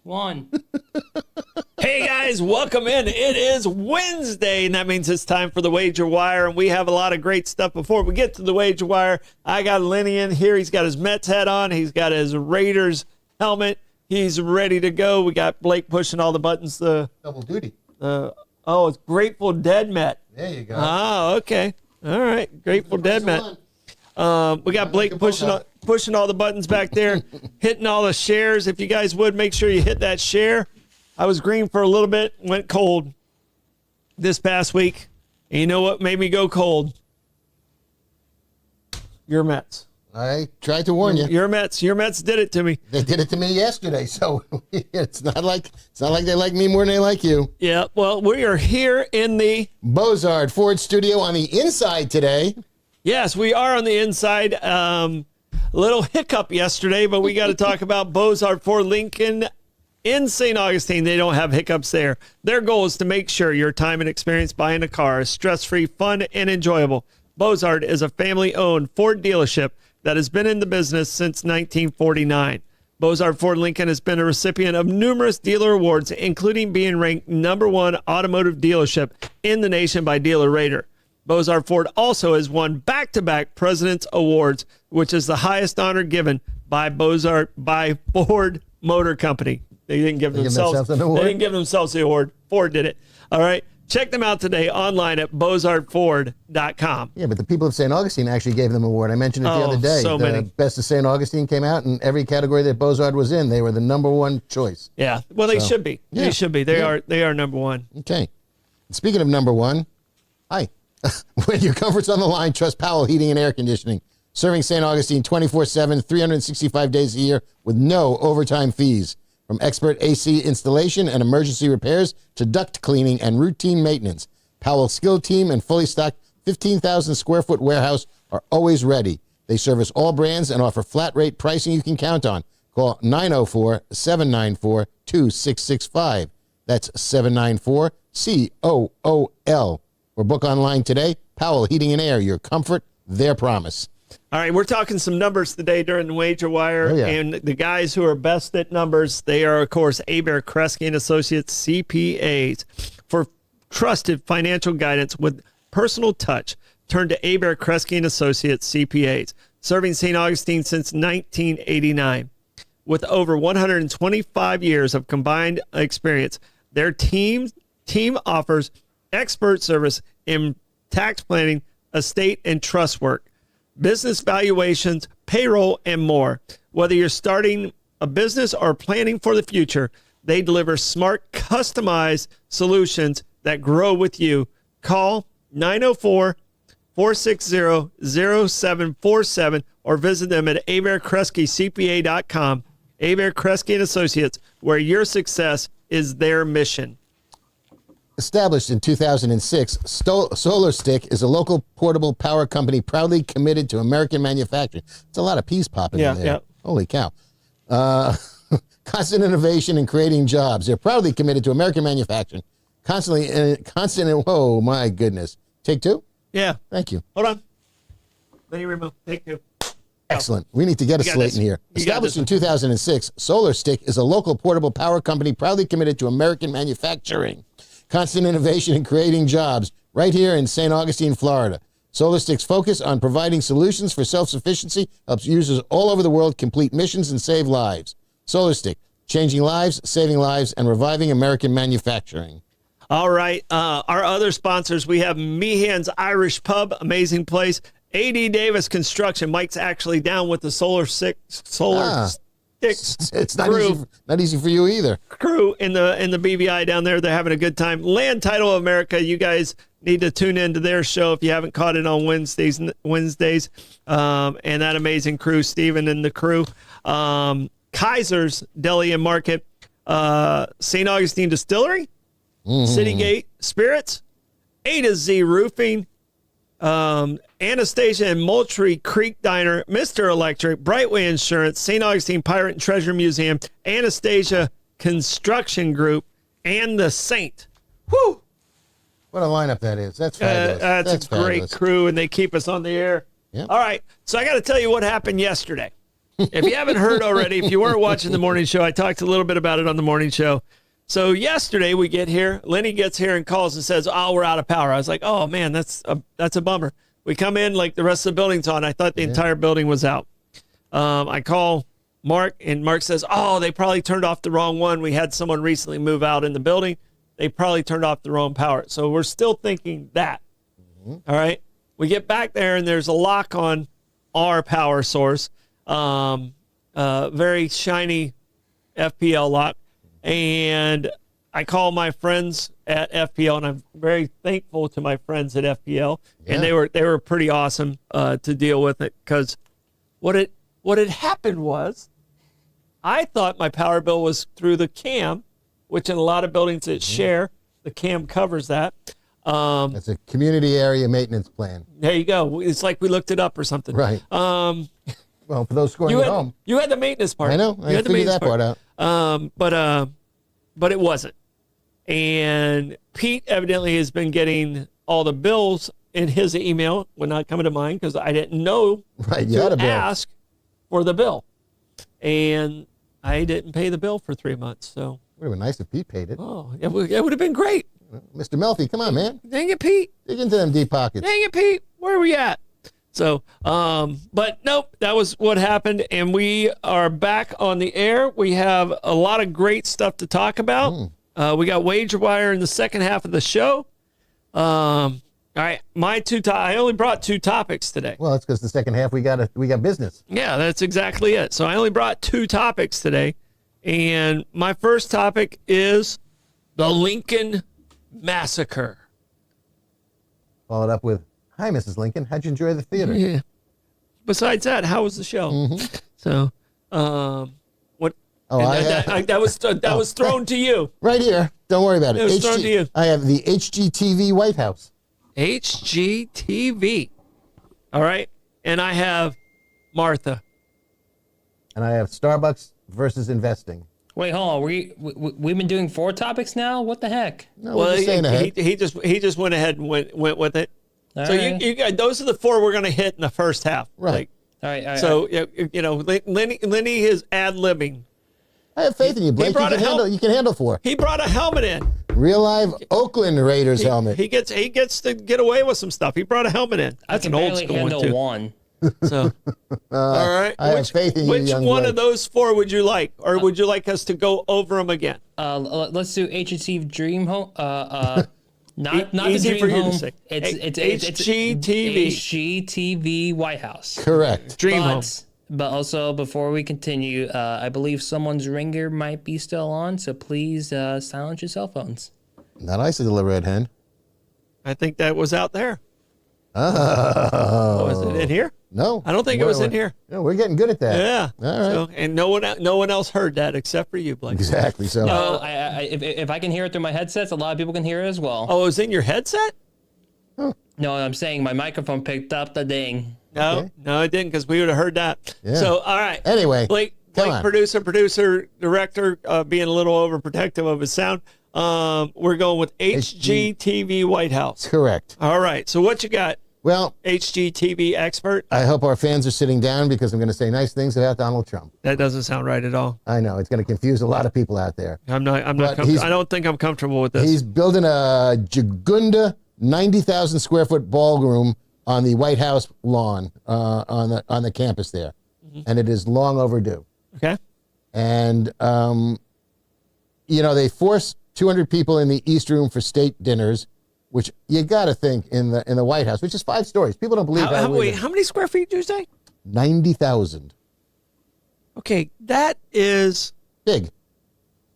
One. Hey guys, welcome in. It is Wednesday, and that means it's time for the Wager Wire, and we have a lot of great stuff. Before we get to the Wager Wire, I got Lenny in here. He's got his Mets hat on. He's got his Raiders helmet. He's ready to go. We got Blake pushing all the buttons. Double duty. It's Grateful Dead Met. There you go. Oh, okay. All right, Grateful Dead Met. We got Blake pushing all the buttons back there, hitting all the shares. If you guys would, make sure you hit that share. I was green for a little bit, went cold this past week. And you know what made me go cold? Your Mets. I tried to warn you. Your Mets did it to me. They did it to me yesterday, so it's not like they like me more than they like you. Yeah, well, we are here in the Bozard Ford studio on the inside today. Yes, we are on the inside. A little hiccup yesterday, but we got to talk about Bozard Ford Lincoln in St. Augustine. They don't have hiccups there. Their goal is to make sure your time and experience buying a car is stress-free, fun, and enjoyable. Bozard is a family-owned Ford dealership that has been in the business since 1949. Bozard Ford Lincoln has been a recipient of numerous dealer awards, including being ranked #1 automotive dealership in the nation by Dealer Rater. Bozard Ford also has won back-to-back President's Awards, which is the highest honor given by Ford Motor Company. They didn't give themselves an award. They didn't give themselves the award. Ford did it. All right. Check them out today online at bozardford.com. Yeah, but the people of St. Augustine actually gave them an award. I mentioned it the other day. So many. Best of St. Augustine came out, and every category that Bozard was in, they were the #1 choice. Yeah. Well, they should be. Yeah. They should be. They are #1. Okay. Speaking of #1, hi. When your comfort's on the line, trust Powell Heating and Air Conditioning. Serving St. Augustine 24/7, 365 days a year with no overtime fees. From expert AC installation and emergency repairs to duct cleaning and routine maintenance, Powell's skilled team and fully stocked 15,000 square foot warehouse are always ready. They service all brands and offer flat rate pricing you can count on. Call 904-794-2665. That's 794-COOL. Or book online today. Powell Heating and Air, your comfort, their promise. All right, we're talking some numbers today during the Wager Wire, and the guys who are best at numbers, they are, of course, Aber Kresge and Associates CPAs. For trusted financial guidance with personal touch, turn to Aber Kresge and Associates CPAs, serving St. Augustine since 1989. With over 125 years of combined experience, their team offers expert service in tax planning, estate and trust work, business valuations, payroll, and more. Whether you're starting a business or planning for the future, they deliver smart, customized solutions that grow with you. Call 904-460-0747 or visit them at aberkresgecpa.com. Aber Kresge and Associates, where your success is their mission. Established in 2006, Solar Stick is a local portable power company proudly committed to American manufacturing. It's a lot of peas popping in there. Yeah. Holy cow. Constant innovation and creating jobs. They're proudly committed to American manufacturing. Whoa, my goodness. Take two? Yeah. Thank you. Hold on. Let me remove. Take two. Excellent. We need to get a slate in here. Established in 2006, Solar Stick is a local portable power company proudly committed to American manufacturing. Constant innovation and creating jobs right here in St. Augustine, Florida. Solar Stick's focus on providing solutions for self-sufficiency helps users all over the world complete missions and save lives. Solar Stick, changing lives, saving lives, and reviving American manufacturing. All right. Our other sponsors, we have Meehan's Irish Pub, amazing place. A.D. Davis Construction. Mike's actually down with the Solar Stick. It's not easy for you either. Crew in the BVI down there, they're having a good time. Land Title of America, you guys need to tune into their show if you haven't caught it on Wednesdays. And that amazing crew, Steven and the crew. Kaiser's Deli and Market, St. Augustine Distillery, Citygate Spirits, A to Z Roofing, Anastasia and Moultrie Creek Diner, Mr. Electric, Brightway Insurance, St. Augustine Pirate and Treasure Museum, Anastasia Construction Group, and The Saint. Whew! What a lineup that is. That's fabulous. That's a great crew, and they keep us on the air. Yep. All right, so I got to tell you what happened yesterday. If you haven't heard already, if you weren't watching the morning show, I talked a little bit about it on the morning show. So yesterday we get here, Lenny gets here and calls and says, "Oh, we're out of power." I was like, "Oh man, that's a bummer." We come in like the rest of the building's on. I thought the entire building was out. I call Mark, and Mark says, "Oh, they probably turned off the wrong one. We had someone recently move out in the building. They probably turned off the wrong power." So we're still thinking that. All right. We get back there and there's a lock on our power source. Very shiny FPL lock. And I call my friends at FPL, and I'm very thankful to my friends at FPL. And they were pretty awesome to deal with it, because what had happened was I thought my power bill was through the cam, which in a lot of buildings that share, the cam covers that. That's a community area maintenance plan. There you go. It's like we looked it up or something. Right. Well, for those scoring at home. You had the maintenance part. I know. I figured that part out. But it wasn't. And Pete evidently has been getting all the bills in his email, when not coming to mine, because I didn't know to ask for the bill. And I didn't pay the bill for 3 months. So it would have been nice if Pete paid it. Oh, it would have been great. Mr. Melfi, come on, man. Dang it, Pete. Dig into them deep pockets. Dang it, Pete. Where are we at? So, but nope, that was what happened. And we are back on the air. We have a lot of great stuff to talk about. We got Wager Wire in the second half of the show. All right, I only brought 2 topics today. Well, that's because the second half we got business. Yeah, that's exactly it. So I only brought 2 topics today. And my first topic is the Lincoln Massacre. Followed up with, "Hi, Mrs. Lincoln. How'd you enjoy the theater?" Yeah. Besides that, how was the show? So, what? Oh, that was thrown to you. Right here. Don't worry about it. It was thrown to you. I have the HGTV White House. HGTV. All right. And I have Martha. And I have Starbucks versus investing. Wait, hold on. We've been doing 4 topics now? What the heck? No, we're just saying ahead. He just went ahead and went with it. All So right. you those are the 4 we're going to hit in the first half. Right. All right. So Lenny is ad-libbing. I have faith in you, Blake. You can handle 4. He brought a helmet in. Real live Oakland Raiders helmet. He gets to get away with some stuff. He brought a helmet in. I That's can an old barely school handle one too. one. So, all right. I have faith in you, Which young one Blake. of those 4 would you like, or would you like us to go over them again? Let's do HGTV Dream Home. Not the Easy Dream for you to Home. say. It's HGTV. HGTV White House. Correct. Dream home. But also, before we continue, I believe someone's ringer might be still on, so please silence your cell phones. Not I said the red hen. I think that was out there. Oh. Was it in here? No. I don't think it was in here. No, we're getting good at that. Yeah. All right. So, and no one else heard that except for you, Blake. Exactly. So. If I can hear it through my headsets, a lot of people can hear it as well. Oh, it was in your headset? No, I'm saying my microphone picked up the ding. No, Okay. no, it didn't, because we would have heard that. Yeah. So, all right. Anyway, Blake, come on. producer, director, being a little overprotective of his sound. We're going with HGTV White House. Correct. All right. So what you got, Well, HGTV expert? I hope our fans are sitting down because I'm going to say nice things about Donald Trump. That doesn't sound right at all. I know it's going to confuse a lot of people out there. I'm not. But I don't think I'm comfortable with this. He's building a Jagunda 90,000 square foot ballroom on the White House lawn on the campus there, and it is long overdue. Okay. And they force 200 people in the East Room for state dinners, which you got to think in the White House, which is 5 stories. People don't believe How many square feet did you say? 90,000. Okay, that is Big.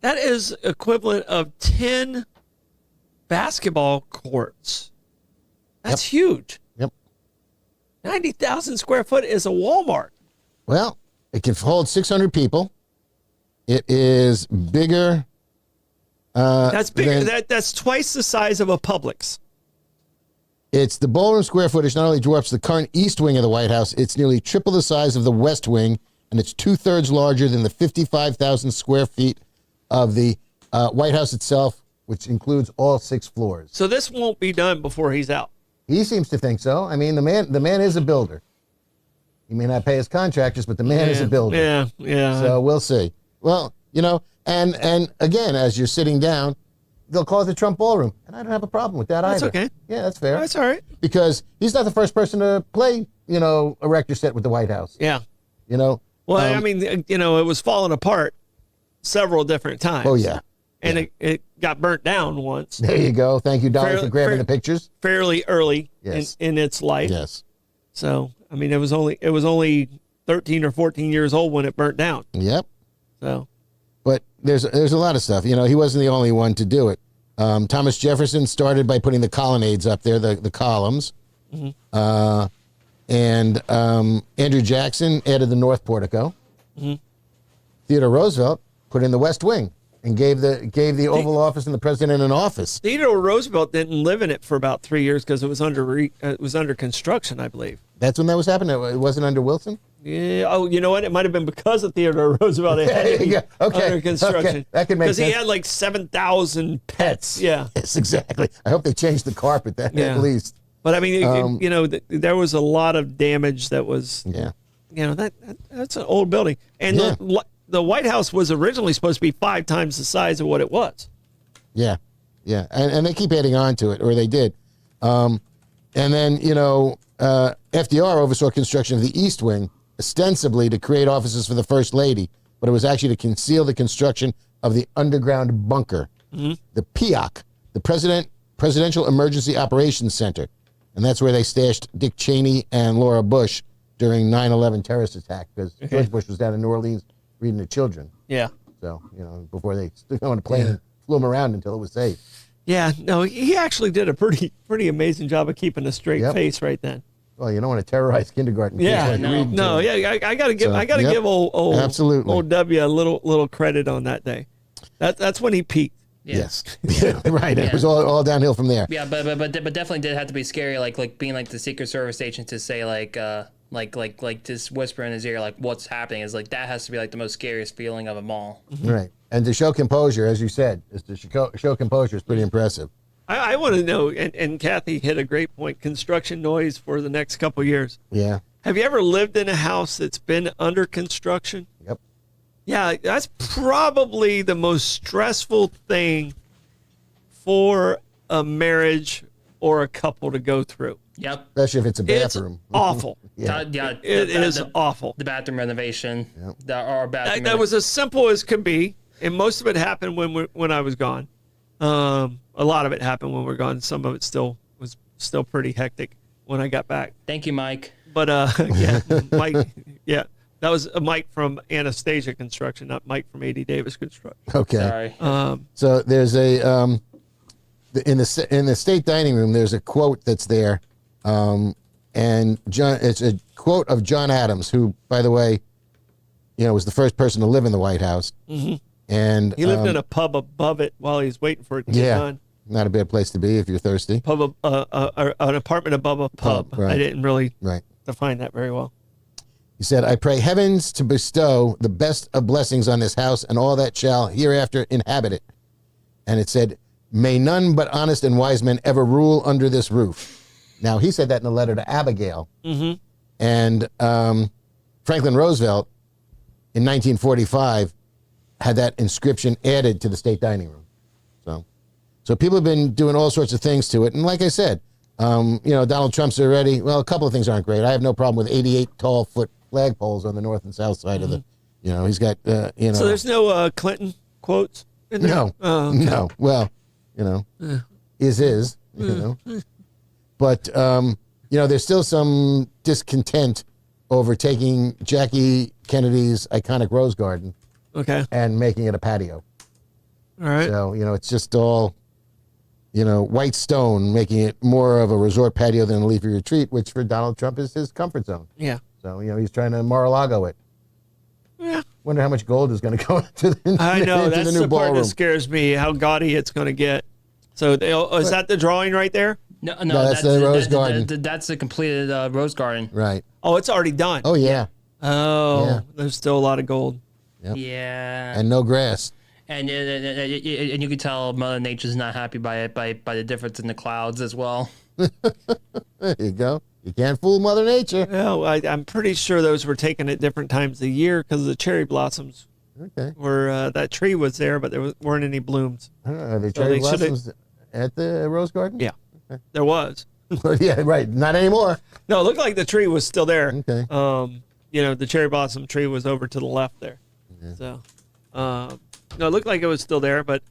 equivalent of 10 basketball courts. That's huge. Yep. 90,000 square foot is a Walmart. Well, it can hold 600 people. It is bigger. That's bigger. That's twice the size of a Publix. It's the ballroom square footage not only dwarfs the current east wing of the White House, it's nearly triple the size of the west wing, and it's 2/3 larger than the 55,000 square feet of the White House itself, which includes all 6 floors. So this won't be done before he's out. He seems to think so. I mean, the man is a builder. He may not pay his contractors, but the man is a builder. Yeah, yeah. So we'll see. Well, and again, as you're sitting down, they'll call it the Trump Ballroom, and I don't have a problem with that That's either. okay. Yeah, that's fair. That's all right. Because he's not the first person to play, a erector set with the White House. Yeah. Well, I mean, it was falling apart several different times. Oh, yeah. And it got burnt down once. There you go. Thank you, Dolly, for grabbing the pictures. Fairly early Yes. in its life. Yes. So, I mean, it was only 13 or 14 years old when it burnt down. Yep. So, but there's a lot of stuff. He wasn't the only one to do it. Thomas Jefferson started by putting the colonnades up there, the columns. Mm-hmm. And Andrew Jackson added the north portico. Mm-hmm. Theodore Roosevelt put in the West Wing and gave the Oval Office and the president an office. Theodore Roosevelt didn't live in it for about 3 years because it was under construction, I believe. That's when that was happening. It wasn't under Wilson. Yeah. Oh, you know what? It might have been because of Theodore Roosevelt. It had to be under construction. Okay. That could make sense. Because he had like 7,000 pets. Yeah. Yes, exactly. I hope they changed the carpet at least. But I mean, there was a lot of damage that was. Yeah. That's an old building, and the White House was originally supposed to be 5 times the size of what it was. Yeah, yeah, and they keep adding on to it, or they did. And then FDR oversaw construction of the East Wing, ostensibly to create offices for the First Lady, but it was actually to conceal the construction of the underground bunker, the PEOC, the Presidential Emergency Operations Center, and that's where they stashed Dick Cheney and Laura Bush during 9/11 terrorist attack, because George Bush was down in New Orleans reading to children. Yeah. So, before they stood on a plane and flew him around until it was safe. Yeah, no, he actually did a pretty amazing job of keeping a straight face right then. Well, you don't want to terrorize kindergarten kids. Yeah, I gotta give old absolutely old W a little credit on that day. That's when he peaked. Yeah. Yes, right. It was all downhill from there. Yeah, but definitely did have to be scary, like being like the Secret Service agent to say like just whisper in his ear like what's happening is like that has to be like the most scariest feeling of them all. Right, and to show composure, as you said, show composure is pretty impressive. I want to know, and Kathy hit a great point, construction noise for the next couple years. Yeah. Have you ever lived in a house that's been under construction? Yep. Yeah, that's probably the most stressful thing for a marriage or a couple to go through. Yep. Especially if it's a bathroom. It's awful. Yeah. It is awful. The bathroom renovation. Yep. Our bathroom. That was as simple as could be, and most of it happened when I was gone. A lot of it happened when we were gone. Some of it was still pretty hectic when I got back. Thank you, Mike. But Mike, that was Mike from Anastasia Construction, not Mike from A.D. Davis Construction. Okay. Sorry. So there's a in the state dining room. There's a quote that's there, and it's a quote of John Adams, who, by the way, was the first person to live in the White House. Mm-hmm. And he lived in a pub above it while he was waiting for it to get done. Not a bad place to be if you're thirsty. An apartment above a pub. Right. I didn't really define that very well. He said, "I pray heavens to bestow the best of blessings on this house and all that shall hereafter inhabit it." And it said, "May none but honest and wise men ever rule under this roof." Now, he said that in a letter to Abigail. Mm-hmm. And Franklin Roosevelt, in 1945, had that inscription added to the state dining room. So people have been doing all sorts of things to it. And like I said, Donald Trump's already, a couple of things aren't great. I have no problem with 88 tall foot flagpoles on the north and south side of the, he's got, So there's no Clinton quotes in there? No. Oh, okay. No. Well, is. But, there's still some discontent over taking Jackie Kennedy's iconic Rose Garden and making it a patio. All right. So, it's just all, white stone, making it more of a resort patio than a leafy retreat, which for Donald Trump is his comfort zone. Yeah. So, he's trying to Mar-a-Lago it. Yeah. Wonder how much gold is going to go into the I know. into That's the new the part ballroom. that scares me, how gaudy it's going to get. So is that the drawing right there? No, that's the Rose Garden. That's the completed Rose Garden. Right. Oh, it's already done. Oh, yeah. Oh, Yeah. There's still a lot of gold. Yep. Yeah. And no grass. And you can tell Mother Nature's not happy by it by the difference in the clouds as well. There you go. You can't fool Mother Nature. No, I'm pretty sure those were taken at different times of the year because the cherry blossoms Okay. were, that tree was there, but there weren't any blooms. I don't know. Are they So cherry they shoulda- blossoms at the Rose Garden? Yeah, there was. Yeah, right. Not anymore. No, it looked like the tree was still there. Okay. The cherry blossom tree was over to the left there. Yeah. So, no, it looked like it was still there, but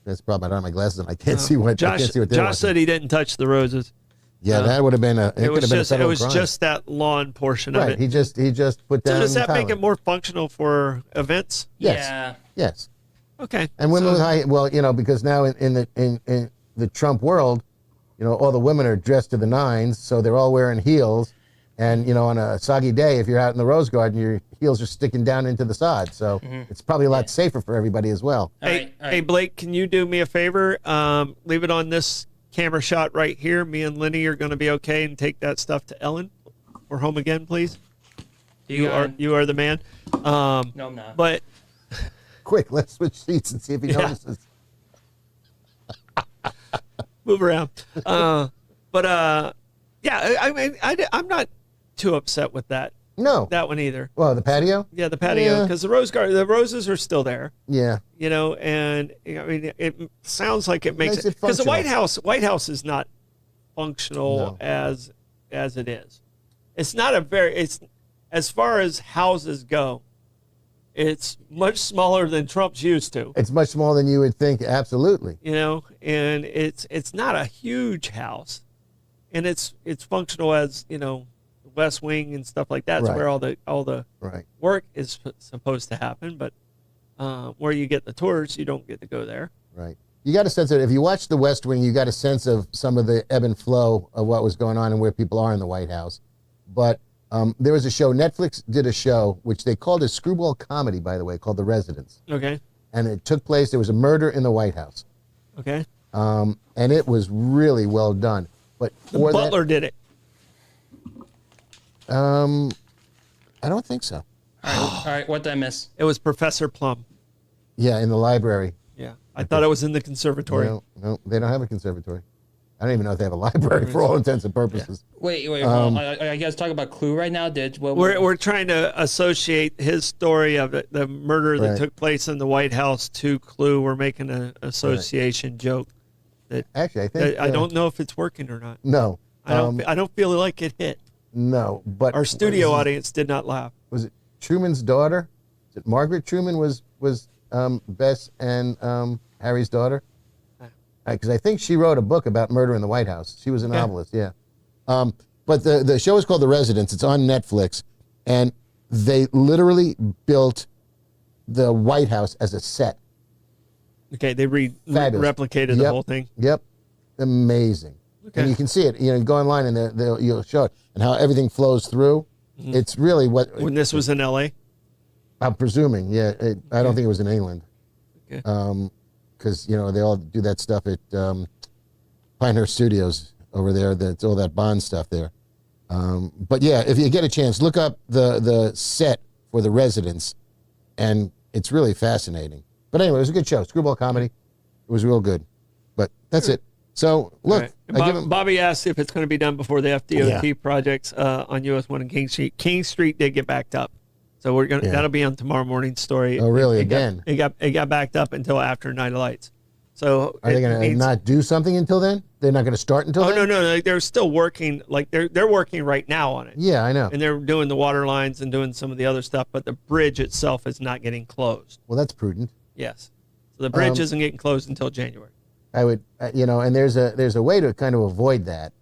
That's the problem. I don't have my glasses on. I can't see what. I Josh, can't see what they're Josh watching. said he didn't touch the roses. Yeah, that would have been a. It could was have been just a it federal was crime. just that lawn portion of Right. it. He just put down. So does that make tile. it more functional for events? Yes. Yeah. Yes. Okay. And women So- with high. Well, because now in the Trump world, all the women are dressed to the nines, so they're all wearing heels. And on a soggy day, if you're out in the Rose Garden, your heels are sticking down into the sod. So it's probably a lot safer for everybody as well. All Hey, right, all hey, right. Blake, can you do me a favor? Leave it on this camera shot right here. Me and Lenny are going to be okay, and take that stuff to Ellen. We're home again, please. You are the man. No, I'm not. But Quick, let's switch seats and see if he Yeah. notices. move around. Yeah. I mean, I'm not too upset with that No. one either. Well, the patio. Yeah, the patio, Yeah. because the roses are still there. Yeah. And I mean, it sounds like it makes Makes it it because the functional. White House is not functional No. as it is. It's not it's as far as houses go, it's much smaller than Trump's used to. It's much smaller than you would think. Absolutely. And it's not a huge house, and it's functional as West Wing and stuff like that. It's Right. where all the Right. work is supposed to happen, but where you get the tours, you don't get to go there. Right. You got a sense of, if you watch The West Wing, you got a sense of some of the ebb and flow of what was going on and where people are in the White House. But there was a show, Netflix did a show, which they called a screwball comedy, by the way, called The Residents. Okay. And it took place, there was a murder in the White House. Okay. And it was really well done. But The for Butler did it. that, I don't think so. All right, what did I miss? It was Professor Plum. Yeah, in the library. Yeah. I thought it was in the conservatory. No, they don't have a conservatory. I don't even know if they have a library for all intents and purposes. Wait. Are you guys talking about Clue right now? We're trying to associate his story of the murder that Right. took place in the White House to Clue. We're making an association joke. Actually, I think I don't know if it's working or not. No, I don't feel like it hit. no. But Our studio audience did not laugh. was it Truman's daughter? Is it Margaret Truman was Bess and Harry's daughter? Because I think she wrote a book about murder in the White House. She was a novelist, yeah. But the show is called The Residents. It's on Netflix, and they literally built the White House as a set. Okay, they Fabulous. replicated the Yep. whole thing. Yep, amazing. Okay. And you can see it. You go online and you'll show it and how everything flows through. It's really what When this was in L.A. I'm presuming. Yeah, I don't think it was in England. Okay. Because they all do that stuff at Pinehurst Studios over there. That's all that Bond stuff there. But yeah, if you get a chance, look up the set for The Residents, and it's really fascinating. But anyway, it was a good show, screwball comedy. It was real good. But that's it. So look, Right. I give him, Bobby asked if it's going to be done before the FDOT projects on US 1 and King Street. King Street did get backed up, so we're gonna that'll be on tomorrow morning's story. Oh, really? Again? It got backed up until after Night of Lights. So are they going to not do something until then? They're not going to start until Oh then? no, they're still working. Like they're working right now on it. Yeah, I know. And they're doing the water lines and doing some of the other stuff, but the bridge itself is not getting closed. Well, that's prudent. Yes. So the bridge isn't getting closed until January. I would, and there's a way to kind of avoid that,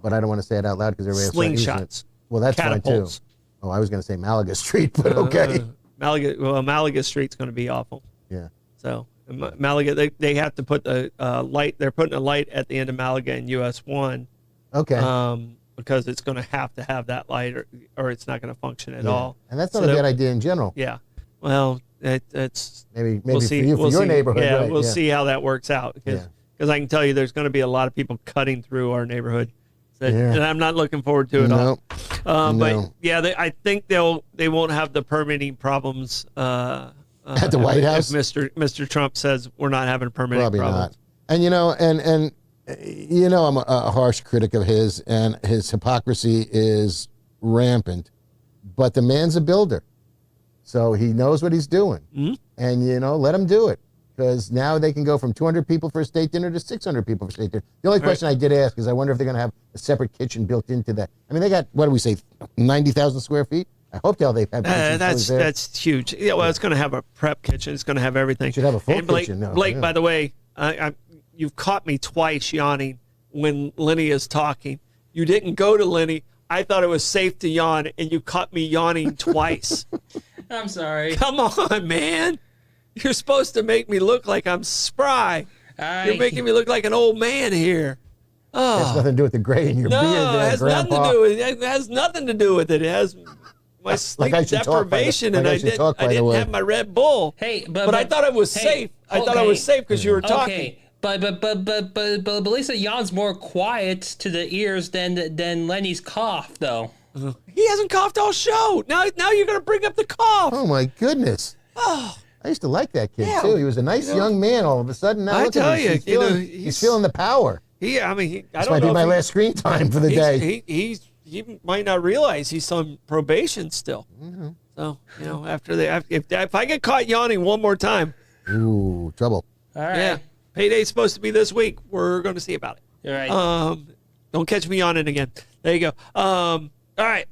but I don't want to say it out loud because everybody else starts using it. Slingshots. Well, that's fine Catapults. too. Oh, I was going to say Malaga Street, but okay. Malaga Street's going to be awful. Yeah. So Malaga, they have to put the light. They're putting a light at the end of Malaga and US 1. Okay. Because it's going to have that light, or it's not going to function at all. And that's not a bad idea in general. Yeah. Well, it's Maybe we'll for see. you, for We'll your see. neighborhood. Yeah, right, we'll see how that works out. Because I can tell you, there's going to be a lot of people cutting through our neighborhood, and I'm not looking forward to it all. No. But yeah, I think they won't have the permitting problems At the White House? If Mr. Trump says we're not having permitting Probably problems. not. And You know, I'm a harsh critic of his, and his hypocrisy is rampant. But the man's a builder, so he knows what he's doing. Mm-hmm. And, you know, let him do it. Because now they can go from 200 people for a state dinner to 600 people for state dinner. The only question I did ask is I wonder if they're going to have a separate kitchen built into that. I mean, they got, what do we say, 90,000 square feet? I hope they'll have that's huge. Yeah, well, it's going to have a prep kitchen. It's going to have everything. Should have a full and Blake, kitchen. No, Blake, yeah. by the way, you've caught me twice yawning when Lenny is talking. You didn't go to Lenny. I thought it was safe to yawn, and you caught me yawning twice. I'm sorry. Come on, man. You're supposed to make me look like I'm spry. You're making me look like an old man here. Oh. It has nothing to do with the gray in your beard there, it has Grandpa. nothing to do with it. It has nothing to do with it. It has my sleep deprivation, and I didn't have my Red Bull. Hey, but I thought it was safe. I thought it was safe because you were talking. Okay. But Lisa yawns more quiet to the ears than Lenny's cough, though. He hasn't coughed all show. Now you're gonna bring up the cough. Oh my goodness. Oh. I used to like that kid too. He was a nice young man. All of a sudden, now I tell you, he's feeling the power. This might be my last screen time for the day. He might not realize he's on probation still. Mm-hmm. So if I get caught yawning one more time, ooh, trouble. All right. Yeah, payday's supposed to be this week. We're going to see about it. All right. Don't catch me yawning again. There you go. All right.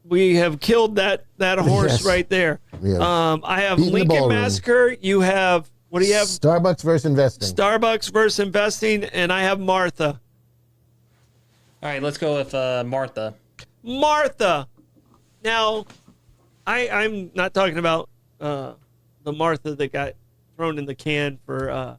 We have killed that horse right there. I have Lincoln Massacre. You have, what do you have? Starbucks versus investing. Starbucks versus investing, and I have Martha. All right, let's go with Martha. Martha. Now, I'm not talking about the Martha that got thrown in the can for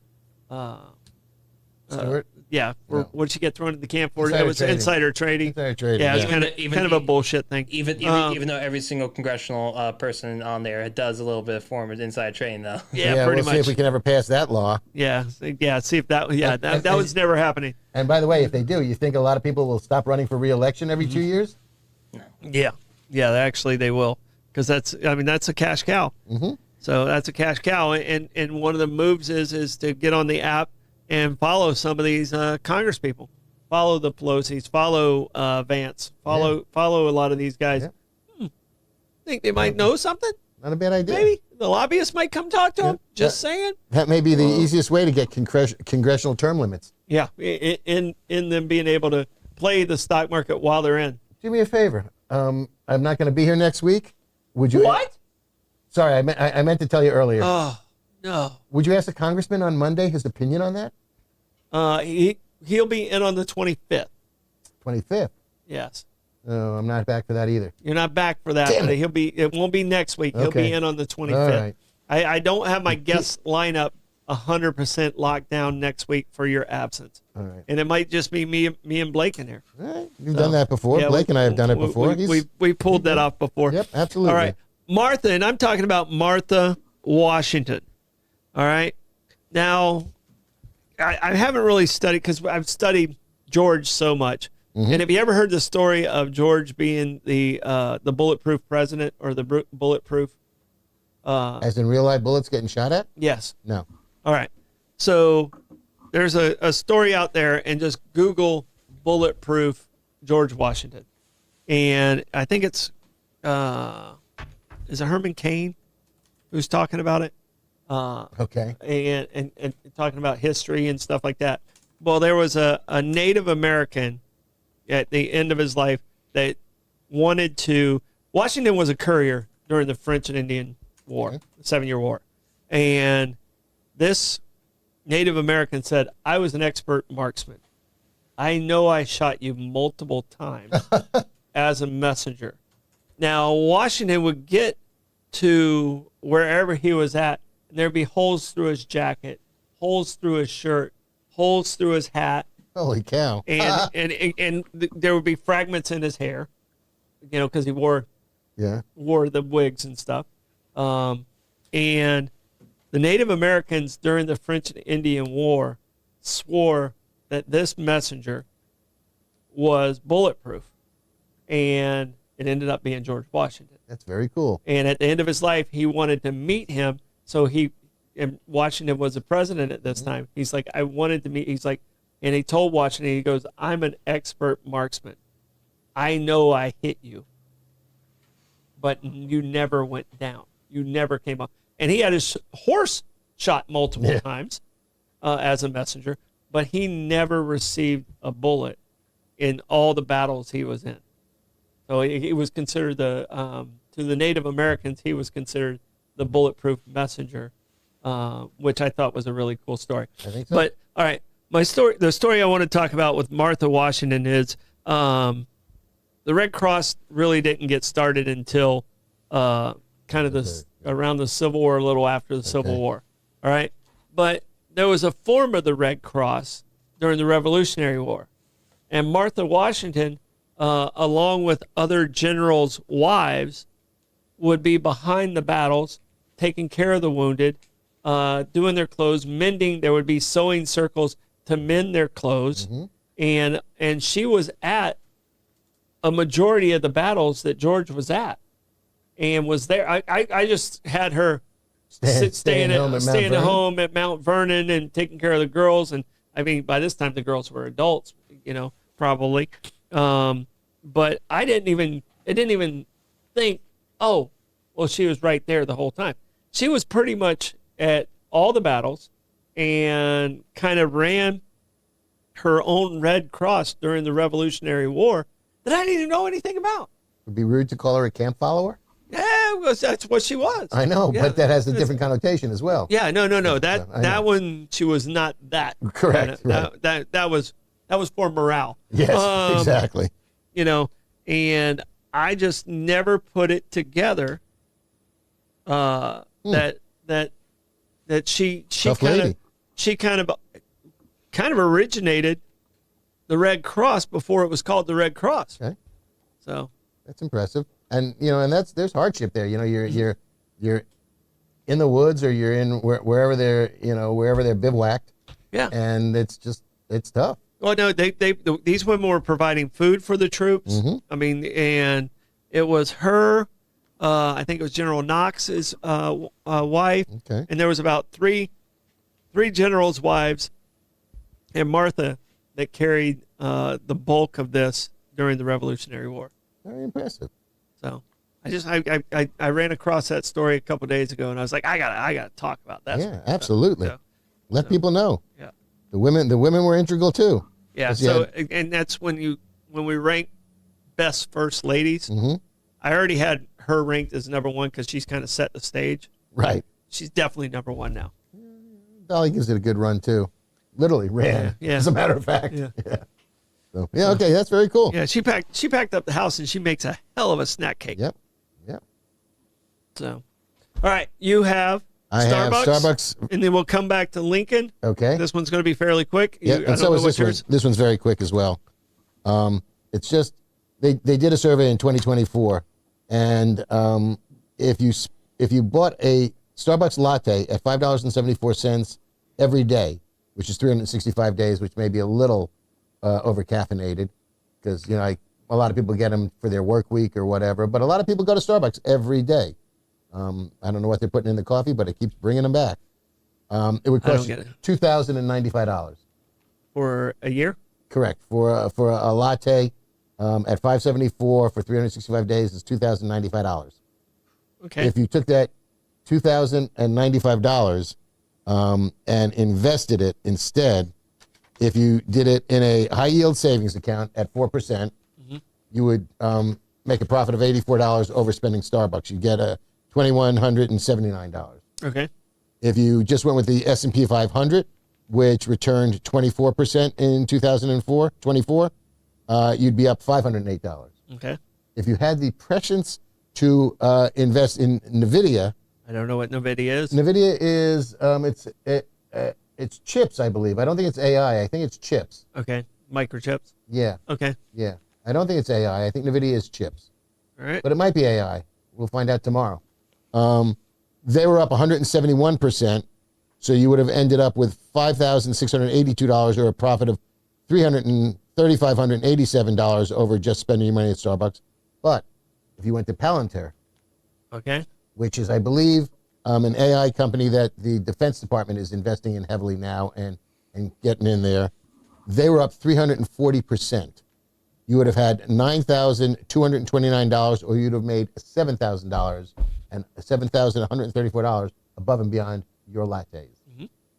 Stewart? Yeah, what did she get thrown in the can for? It was insider trading. Insider trading. Yeah, it's kind of a bullshit thing. Even though every single congressional person on there does a little bit of form of inside trading, though. Yeah, pretty we'll much. See if we can ever pass that law. Yeah. See if that. Yeah, that was never happening. And by the way, if they do, you think a lot of people will stop running for re-election every 2 years? Yeah. Actually, they will, because that's a cash cow. Mm-hmm. So that's a cash cow, and one of the moves is to get on the app and follow some of these Congress people, follow the Pelosi's, follow Vance, follow a lot of these guys. Yeah. Think they might know something? Not a bad idea. Maybe the lobbyists might come talk to them. Just saying. That may be the easiest way to get congressional term limits. Yeah, in them being able to play the stock market while they're in. Do me a favor. I'm not going to be here next week. Would you? What? Sorry, I meant to tell you earlier. Oh, no. Would you ask the congressman on Monday his opinion on that? He'll be in on the 25th. 25th? Yes. No, I'm not back for that either. You're not back for that. Damn it. It won't be next week. He'll be in on the 25th. All right. I don't have my guest lineup 100% locked down next week for your absence. All right. And it might just be me and Blake in here. All right. You've done that before. Yeah, Blake and I have done it before. We pulled that off before. Yep, absolutely. All right. Martha, and I'm talking about Martha Washington. All right. Now, I haven't really studied, because I've studied George so much. Mm-hmm. And have you ever heard the story of George being the bulletproof president, or the bulletproof? As in real life bullets getting shot at? Yes. No. All right. So there's a story out there, and just Google bulletproof George Washington. And I think it's, is it Herman Cain who's talking about it? Okay. And talking about history and stuff like that. Well, there was a Native American at the end of his life that wanted to. Washington was a courier during the French and Indian War, the 7-Year War. And this Native American said, I was an expert marksman. I know I shot you multiple times as a messenger. Now, Washington would get to wherever he was at, and there'd be holes through his jacket, holes through his shirt, holes through his hat. Holy cow. And there would be fragments in his hair, because he wore the wigs and stuff. And the Native Americans during the French and Indian War swore that this messenger was bulletproof. And it ended up being George Washington. That's very cool. And at the end of his life, he wanted to meet him. So and Washington was the president at this time. He's like, I wanted to meet. He's like, And he told Washington, he goes, I'm an expert marksman. I know I hit you, but you never went down. You never came up. And he had his horse shot multiple times as a messenger, but he never received a bullet in all the battles he was in. So he was considered to the Native Americans, he was considered the bulletproof messenger, which I thought was a really cool story. I think so. But all right, the story I want to talk about with Martha Washington is the Red Cross really didn't get started until kind of around the Civil War, a little after the Civil War. All right, but there was a form of the Red Cross during the Revolutionary War, and Martha Washington, along with other generals' wives, would be behind the battles, taking care of the wounded, doing their clothes, mending. There would be sewing circles to mend their clothes, and she was at a majority of the battles that George was at, and was there. I just had her staying at home at Mount Vernon and taking care of the girls, and I mean by this time the girls were adults, probably, but I didn't even think, oh, well, she was right there the whole time. She was pretty much at all the battles and kind of ran her own Red Cross during the Revolutionary War that I didn't even know anything about. It would be rude to call her a camp follower. Yeah, that's what she was. I know, but that has a different connotation as well. Yeah, no. That one, she was not that. Correct. That was for morale. Yes, exactly. And I just never put it together that she kind of originated the Red Cross before it was called the Red Cross. Okay. So that's impressive. And there's hardship there. You're in the woods, or you're in wherever they're bivouacked. Yeah. And it's tough. Well, no, these women were providing food for the troops. I mean, and it was her, I think it was General Knox's wife, and there was about three generals' wives, and Martha that carried the bulk of this during the Revolutionary War. Very impressive. So I ran across that story a couple days ago, and I was like, I gotta talk about that. Yeah, absolutely. Let people know. Yeah. The women were integral too. Yeah. So and that's when we rank best first ladies. I already had her ranked as number one because she's kind of set the stage. Right. She's definitely number one now. Dolly gives it a good run too. Literally ran. Yeah. As a matter of fact. Yeah. So, okay, that's very cool. Yeah, she packed up the house, and she makes a hell of a snack cake. Yep. So, all right, you have I have Starbucks, and then we'll come back to Lincoln. Okay. This one's going to be fairly quick. Yeah, and so is this one. This one's very quick as well. It's just they did a survey in 2024, and if you bought a Starbucks latte at $5.74 every day, which is 365 days, which may be a little over caffeinated, because a lot of people get them for their work week or whatever, but a lot of people go to Starbucks every day. I don't know what they're putting in the coffee, but it keeps bringing them back. It would cost you $2,095 for a year. Correct. For a latte at $5.74 for 365 days is $2,095. Okay. If you took that $2,095 and invested it instead, if you did it in a high yield savings account at 4%, you would make a profit of $84 overspending Starbucks. You get a $2,179. Okay. If you just went with the S&P 500, which returned 24% in 2024, you'd be up $508. Okay. If you had the prescience to invest in NVIDIA. I don't know what NVIDIA is. NVIDIA is it's chips, I believe. I don't think it's AI. I think it's chips. Okay. Microchips. Yeah. Okay. Yeah. I don't think it's AI. I think NVIDIA is chips. All right. But it might be AI. We'll find out tomorrow. They were up 171%. So you would have ended up with $5,682 or a profit of $3,587 over just spending your money at Starbucks. But if you went to Palantir, okay, which is, I believe, an AI company that the Defense Department is investing in heavily now and getting in there, they were up 340%. You would have had $9,229, or you'd have made $7,000 and $7,134 above and beyond your lattes.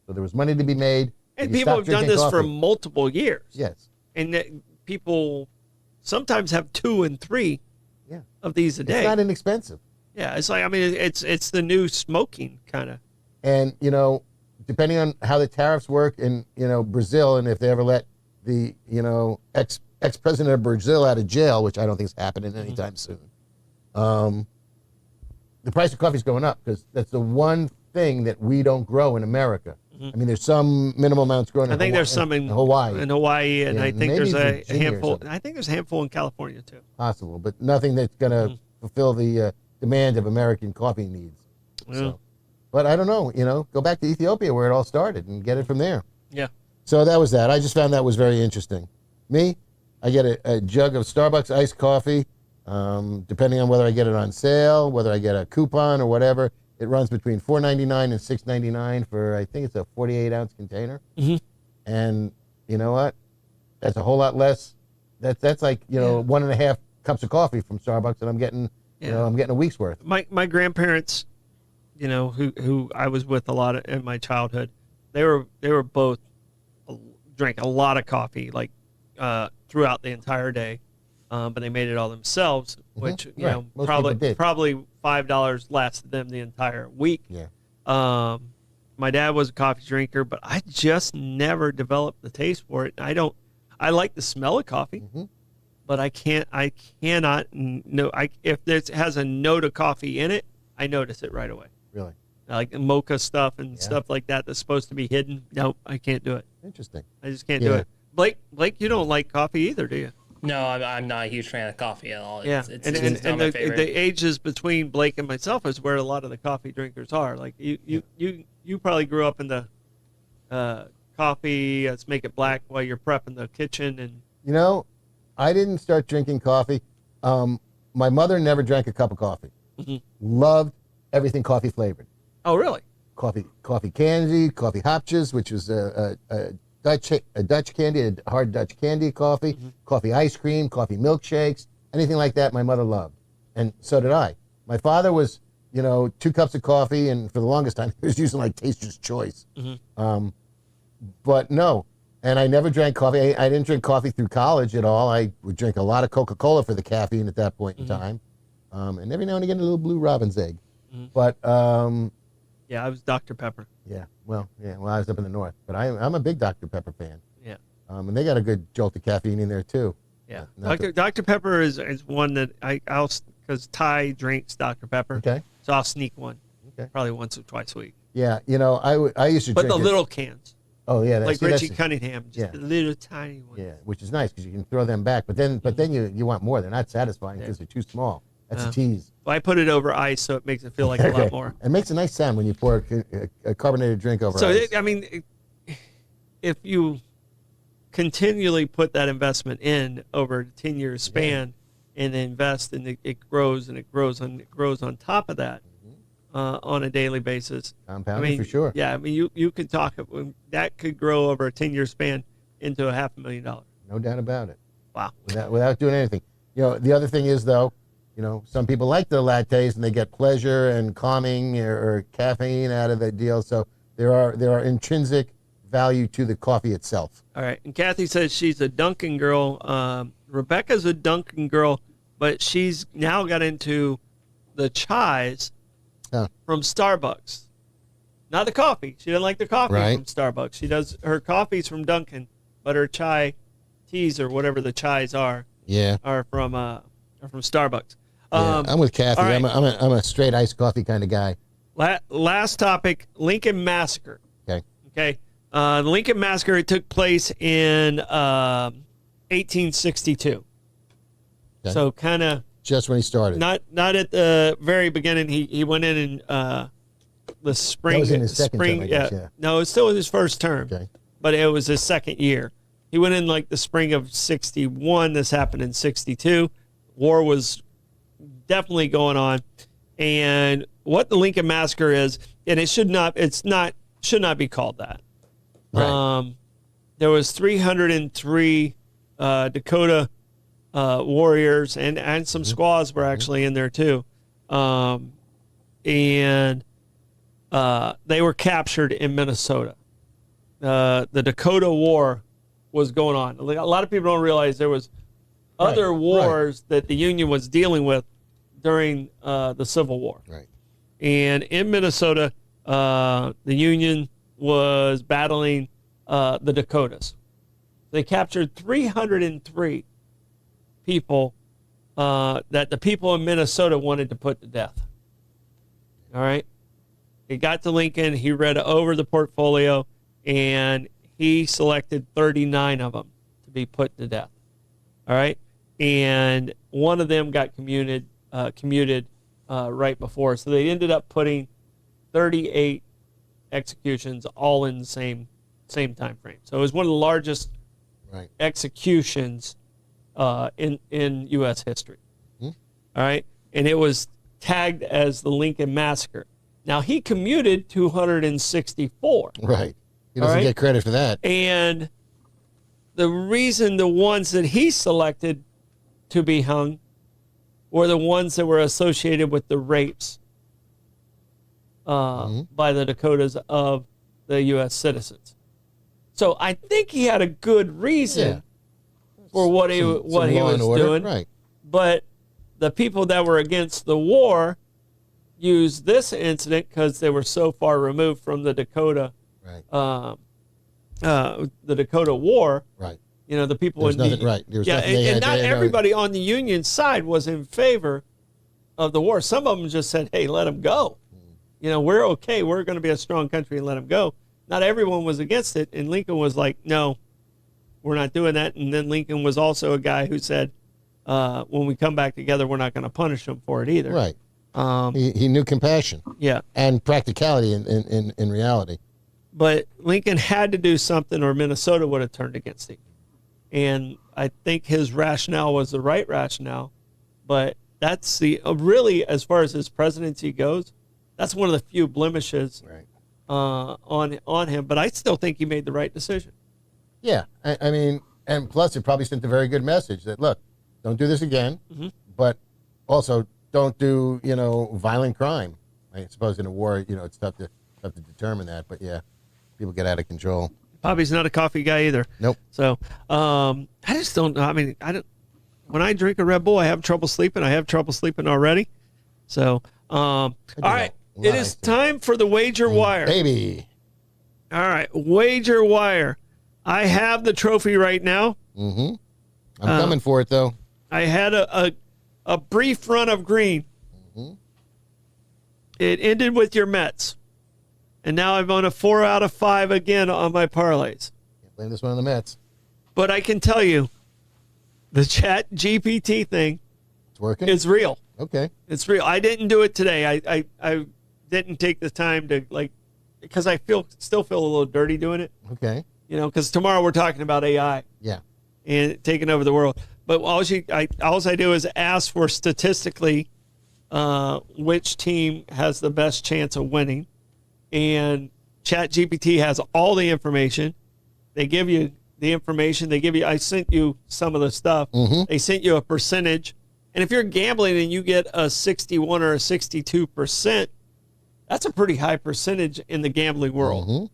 So there was money to be made. And You people stopped have done drinking this for coffee. multiple years. Yes. And people sometimes have 2 and 3 Yeah. of these a day. It's not inexpensive. Yeah, it's like, I mean, it's the new smoking kind of. And, depending on how the tariffs work in, Brazil, and if they ever let the, ex-president of Brazil out of jail, which I don't think is happening anytime soon, the price of coffee is going up because that's the one thing that we don't grow in America. I mean, there's some minimal amounts grown in I think there's some in Hawaii. and I think maybe there's a Virginia or handful. something. I think there's a handful in California too. Possible, but nothing that's going to fulfill the demand of American coffee needs. So, but I don't know, go back to Ethiopia where it all started and get it from there. Yeah. So that was that. I just found that was very interesting. Me, I get a jug of Starbucks iced coffee, depending on whether I get it on sale, whether I get a coupon or whatever. It runs between $4.99 and $6.99 for, I think it's a 48-ounce container. And you know what? That's a whole lot less. That's like 1.5 cups of coffee from Starbucks, and I'm getting I'm getting a week's worth. My grandparents, who I was with a lot in my childhood, they were both drank a lot of coffee like throughout the entire day, but they made it all themselves, which Right. Most people did. probably $5 lasted them the entire week. Yeah. My dad was a coffee drinker, but I just never developed the taste for it. I like the smell of coffee, but I cannot know. If it has a note of coffee in it, I notice it right away. Really? Like the mocha stuff and stuff like that that's supposed to be hidden. Nope, I can't do it. Interesting. I just can't do it. Blake, you don't like coffee either, do you? No, I'm not a huge fan of coffee at all. Yeah, It's and not my favorite. the ages between Blake and myself is where a lot of the coffee drinkers are. Like you probably grew up in the coffee. Let's make it black while you're prepping the kitchen and. I didn't start drinking coffee. My mother never drank a cup of coffee. Loved everything coffee flavored. Oh, really? Coffee candy, coffee hopjes, which was a Dutch candy, a hard Dutch candy coffee, coffee ice cream, coffee milkshakes, anything like that. My mother loved, and so did I. My father was, 2 cups of coffee, and for the longest time he was using like Taster's Choice. But no. And I never drank coffee. I didn't drink coffee through college at all. I would drink a lot of Coca-Cola for the caffeine at that point in time. And every now and again, a little Blue Robin's egg. But, yeah, I was Dr. Pepper. Well, I was up in the north. But I'm a big Dr. Pepper fan. Yeah. And they got a good jolt of caffeine in there, too. Yeah. Dr. Pepper is one that I'll, because Ty drinks Dr. Pepper. Okay. So I'll sneak one. Okay. Probably once or twice a week. Yeah, I used to But drink the little cans. Oh, yeah. Like Richie Cunningham, just the little tiny ones. Yeah, which is nice because you can throw them back. But then you want more. They're not satisfying because they're too small. That's a tease. Well, I put it over ice so it makes it feel like a lot more. It makes a nice sound when you pour a carbonated drink over ice. If you continually put that investment in over a 10-year span and invest, and it grows and it grows and it grows on top of that on a daily basis. Compounded for sure. Yeah, you could talk, that could grow over a 10-year span into $500,000. No doubt about it. Wow. Without doing anything. The other thing is, though, some people like the lattes and they get pleasure and calming or caffeine out of the deal. So there are intrinsic value to the coffee itself. All right. And Kathy says she's a Dunkin' girl. Rebecca's a Dunkin' girl, but she's now got into the chais from Starbucks. Not the coffee. She doesn't like the coffee from Starbucks. She does her coffees from Dunkin', but her chai teas or whatever the chais are from Starbucks. I'm with Kathy. Right. I'm a straight iced coffee kind of guy. Last topic: Lincoln Massacre. Okay. The Lincoln Massacre, it took place in 1862. Okay. So kind of just when he started. Not at the very beginning. He went in the spring. That was in his second term, I guess, yeah. No, it's still his first term. Okay. But it was his second year. He went in like the spring of 61. This happened in 62. War was definitely going on. And what the Lincoln Massacre is, and should not be called that. Right. there was 303 Dakota warriors, and some squaws were actually in there too. And they were captured in Minnesota. The Dakota War was going on. A lot of people don't realize there was other wars that the Union was dealing with during the Civil War. Right. And in Minnesota, the Union was battling the Dakotas. They captured 303 people that the people in Minnesota wanted to put to death. All right. He got to Lincoln. He read over the portfolio, and he selected 39 of them to be put to death. All right. And one of them got commuted right before. So they ended up putting 38 executions all in the same time frame. So it was one of the largest executions in U.S. history. All right. And it was tagged as the Lincoln Massacre. Now, he commuted 264. Right. He doesn't get credit for that. And the reason the ones that he selected to be hung were the ones that were associated with the rapes by the Dakotas of the U.S. citizens. So I think he had a good reason for what he was doing. Right. But the people that were against the war used this incident because they were so far removed from the Dakota, the Dakota War. Right. You know, the people in nothing, right. and not everybody on the Union side was in favor of the war. Some of them just said, "Hey, let them go. You know, we're okay. We're going to be a strong country and let them go." Not everyone was against it, and Lincoln was like, "No, we're not doing that." And then Lincoln was also a guy who said, "When we come back together, we're not going to punish them for it either." Right. He knew compassion. Yeah. And practicality in reality. But Lincoln had to do something, or Minnesota would have turned against him. And I think his rationale was the right rationale. But that's really, as far as his presidency goes, that's one of the few blemishes on him. But I still think he made the right decision. Yeah. I mean, and plus it probably sent a very good message that, look, don't do this again, but also don't do, violent crime. I suppose in a war, it's tough to determine that. But, yeah, people get out of control. Bobby's not a coffee guy either. Nope. So I just don't know. I mean, when I drink a Red Bull, I have trouble sleeping. I have trouble sleeping already. So, all right. It is time for the Wager Wire. Baby. All right. Wager Wire. I have the trophy right now. I'm coming for it, though. I had a brief run of green. It ended with your Mets. And now I'm on a 4 out of 5 again on my parlays. Can't blame this one on the Mets. But I can tell you, the Chat GPT thing, it's working. It's real. Okay. It's real. I didn't do it today. I didn't take the time to because I still feel a little dirty doing it. Okay. Because tomorrow we're talking about AI. Yeah. And taking over the world. But all I do is ask for statistically which team has the best chance of winning. And ChatGPT has all the information. They give you the information. I sent you some of the stuff. They sent you a percentage. And if you're gambling and you get a 61 or a 62%, that's a pretty high percentage in the gambling world.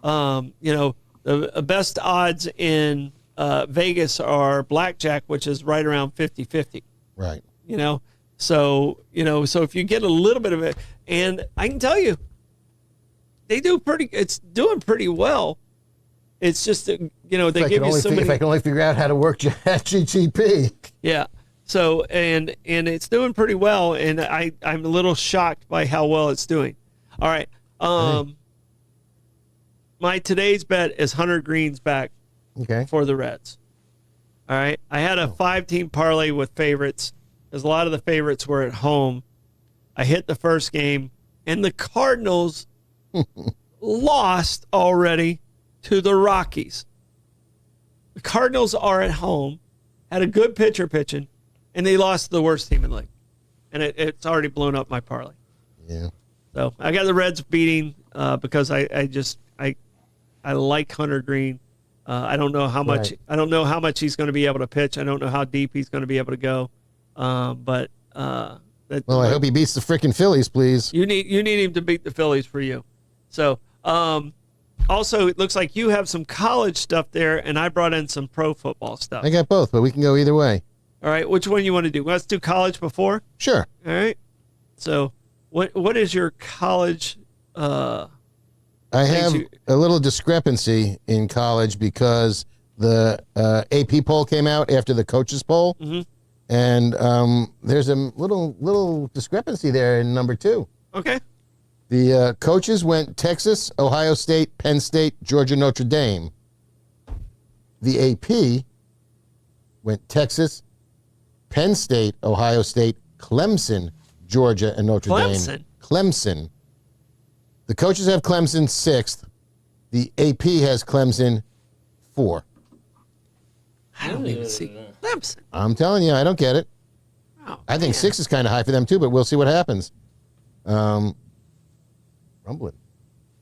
The best odds in Vegas are blackjack, which is right around 50-50. Right. So if you get a little bit of it, and I can tell you, it's doing pretty well. It's just that, they give you so many. If I can only figure out how to work HGTV. Yeah. So, and it's doing pretty well, and I'm a little shocked by how well it's doing. All right. My today's bet is Hunter Green's back for the Reds. All right. I had a 5-team parlay with favorites, because a lot of the favorites were at home. I hit the first game, and the Cardinals lost already to the Rockies. The Cardinals are at home, had a good pitcher pitching, and they lost to the worst team in the league. And it's already blown up my parlay. Yeah. So I got the Reds beating because I like Hunter Green. I don't know how much. Right. I don't know how much he's going to be able to pitch. I don't know how deep he's going to be able to go. But Well, I hope he beats the freaking Phillies, please. you need him to beat the Phillies for you. So, also, it looks like you have some college stuff there, and I brought in some pro football stuff. I got both, but we can go either way. All right, which one you want to do? Let's do college before. Sure. All right. So, what is your college? I have a little discrepancy in college because the AP poll came out after the coaches poll, and there's a little discrepancy there in number 2. Okay. The coaches went Texas, Ohio State, Penn State, Georgia, Notre Dame. The AP went Texas, Penn State, Ohio State, Clemson, Georgia, and Notre Dame. Clemson. The coaches have Clemson 6th. The AP has Clemson 4. I don't even see Clemson. I'm telling you, I don't get it. Oh, I think man. 6 is kind of high for them too, but we'll see what happens. Rumbling.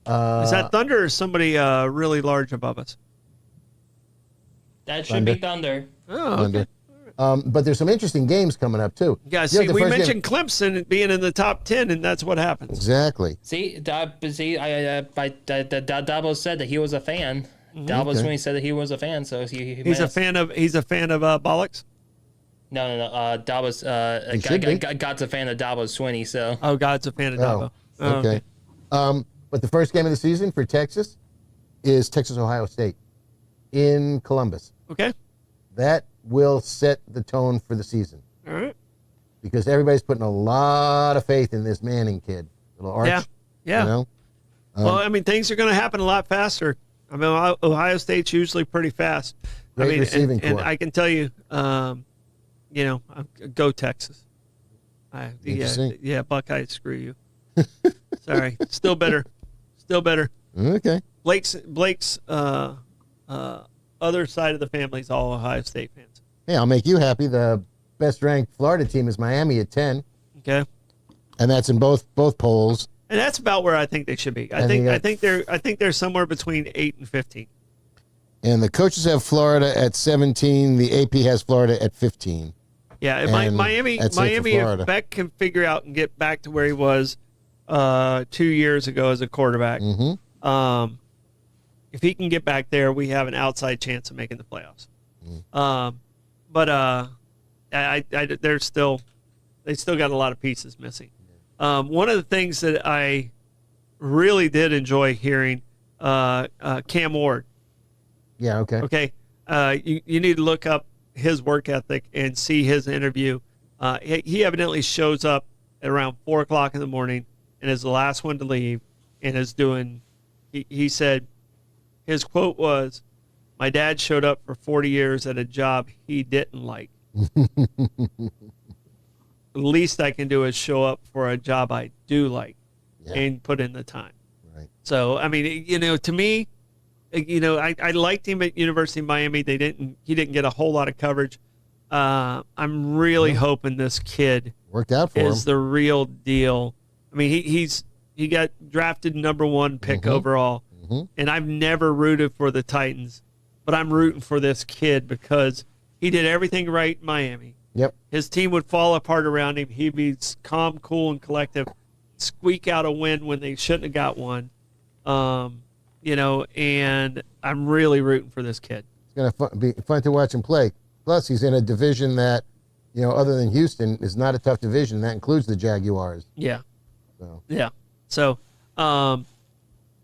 Is that Thunder or somebody really large above us? That should be Thunder. Oh, Thunder. okay. But there's some interesting games coming up too. Yeah, You know, see, the we first game- mentioned Clemson being in the top 10, and that's what happens. Exactly. Dabo said that he was a fan. Dabo's when he said that he was a fan, so He's a fan of Bollocks. No. Dabo's should be. God's a fan of Dabo Swinney, so Oh, God's a fan of Dabo. Oh, Okay. But the first game of the season for Texas is Texas Ohio State in Columbus. Okay. That will set the tone for the season All right. because everybody's putting a lot of faith in this Manning kid, little Arch. Yeah. You know? Well, I mean, things are going to happen a lot faster. I mean, Ohio State's usually pretty fast. Great I mean, receiving and core. I can tell you, go Texas. Interesting. Yeah, Buckeyes, screw you. Sorry, still better. Okay. Blake's other side of the family is all Ohio State fans. Hey, I'll make you happy. The best ranked Florida team is Miami at 10, Okay, and that's in both polls. and that's about where I think they should be. I And think you I got- think they're somewhere between 8 and 15. And the coaches have Florida at 17. The AP has Florida at 15. Yeah, And Miami, that's it for Florida. if Beck can figure out and get back to where he was 2 years ago as a quarterback, if he can get back there, we have an outside chance of making the playoffs. But they still got a lot of pieces missing. One of the things that I really did enjoy hearing, Cam Ward. Yeah, okay. Okay, you need to look up his work ethic and see his interview. He evidently shows up at around 4:00 in the morning and is the last one to leave, and is doing. He said, his quote was, "My dad showed up for 40 years at a job he didn't like. The least I can do is show up for a job I do like, and put in the time." Right. So I mean, to me. I liked him at University of Miami. He didn't get a whole lot of coverage. I'm really hoping this kid Worked out for is him. the real deal. I mean, he got drafted number 1 pick overall, and I've never rooted for the Titans, but I'm rooting for this kid because he did everything right in Miami. Yep. His team would fall apart around him. He'd be calm, cool, and collective, squeak out a win when they shouldn't have got one. And I'm really rooting for this kid. It's going to be fun to watch him play. Plus, he's in a division that, other than Houston, is not a tough division. That includes the Jaguars. Yeah. So. Yeah. So, all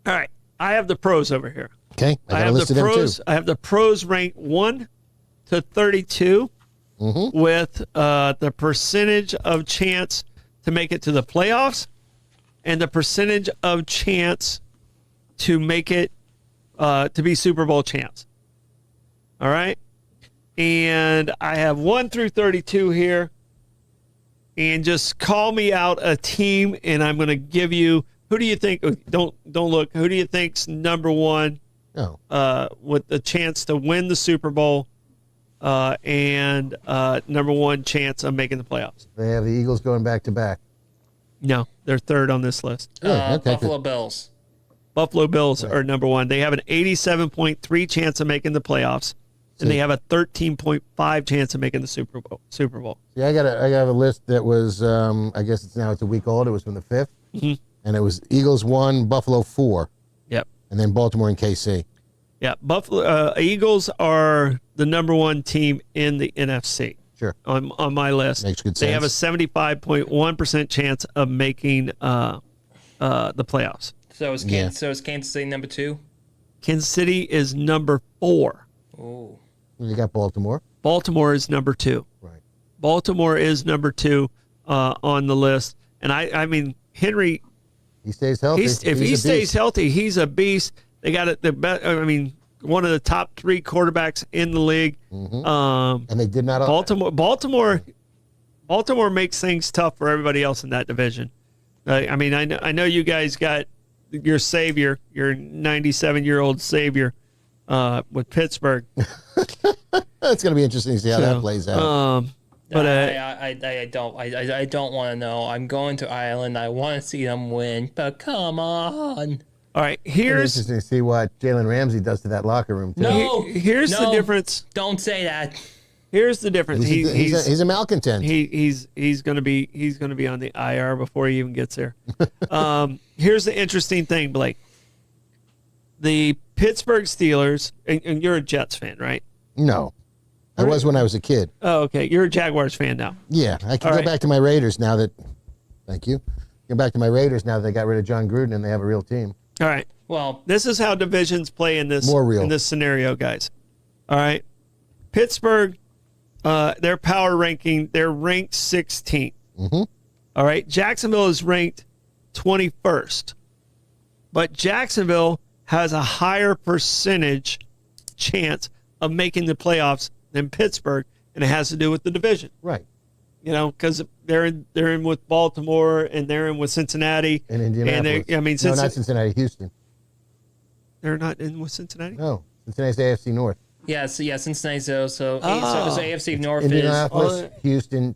right. I have the pros over here. Okay. I got a list of them too. I have the pros ranked 1 to 32 with the percentage of chance to make it to the playoffs and the percentage of chance to make it to be Super Bowl champs. All right. And I have 1 through 32 here. And just call me out a team, and I'm going to give you, who do you think, don't look, who do you think's number 1 with the chance to win the Super Bowl and number 1 chance of making the playoffs? They have the Eagles going back to back. No, they're third on this list. Okay, Buffalo Bills. Buffalo Bills are number one. They have an 87.3 chance of making the playoffs, and they have a 13.5 chance of making the Super Bowl. Yeah, I got a list that was, I guess it's a week old. It was from the 5th. Mm-hmm. And it was Eagles 1, Buffalo 4. Yep. And then Baltimore and KC. Yeah, Buffalo Eagles are the number one team in the NFC. Sure. On my list. Makes good They have a sense. 75.1% chance of making the playoffs. So is Kansas City number 2? Kansas City is number 4. Oh. You got Baltimore. Baltimore is number 2. Right. Baltimore is number 2 on the list. And I mean, Henry, He stays healthy. if he stays healthy, he's a beast. They got it. One of the top 3 quarterbacks in the league. And they did not. Baltimore makes things tough for everybody else in that division. I know you guys got your savior, your 97-year-old savior, with Pittsburgh. It's going to be interesting to see how that plays out. But I don't want to know. I'm going to Ireland. I want to see them win. But come on. all right, It's here's interesting to see what Jalen Ramsey does to that locker room. Too. No. here's the difference. Don't say that. Here's the difference. He's a malcontent. He's going to be on the IR before he even gets there. Here's the interesting thing, Blake. The Pittsburgh Steelers, and you're a Jets fan, right? No. I was when I was a kid. Oh, okay. You're a Jaguars fan now. Yeah, I can go back to my Raiders now that. Thank you. Go back to my Raiders now that they got rid of John Gruden and they have a real team. All right. Well, This is how divisions play in this More real. in this scenario, guys. All right. Pittsburgh, their power ranking, they're ranked 16th. Mm-hmm. All right. Jacksonville is ranked 21st. But Jacksonville has a higher percentage chance of making the playoffs than Pittsburgh, and it has to do with the division. Right. You know, because they're in with Baltimore and they're in with Cincinnati And Indianapolis. And no, not Cincinnati, Houston. they're not in with Cincinnati. No, Cincinnati's AFC North. Cincinnati's so Oh. AFC North Indianapolis, Houston,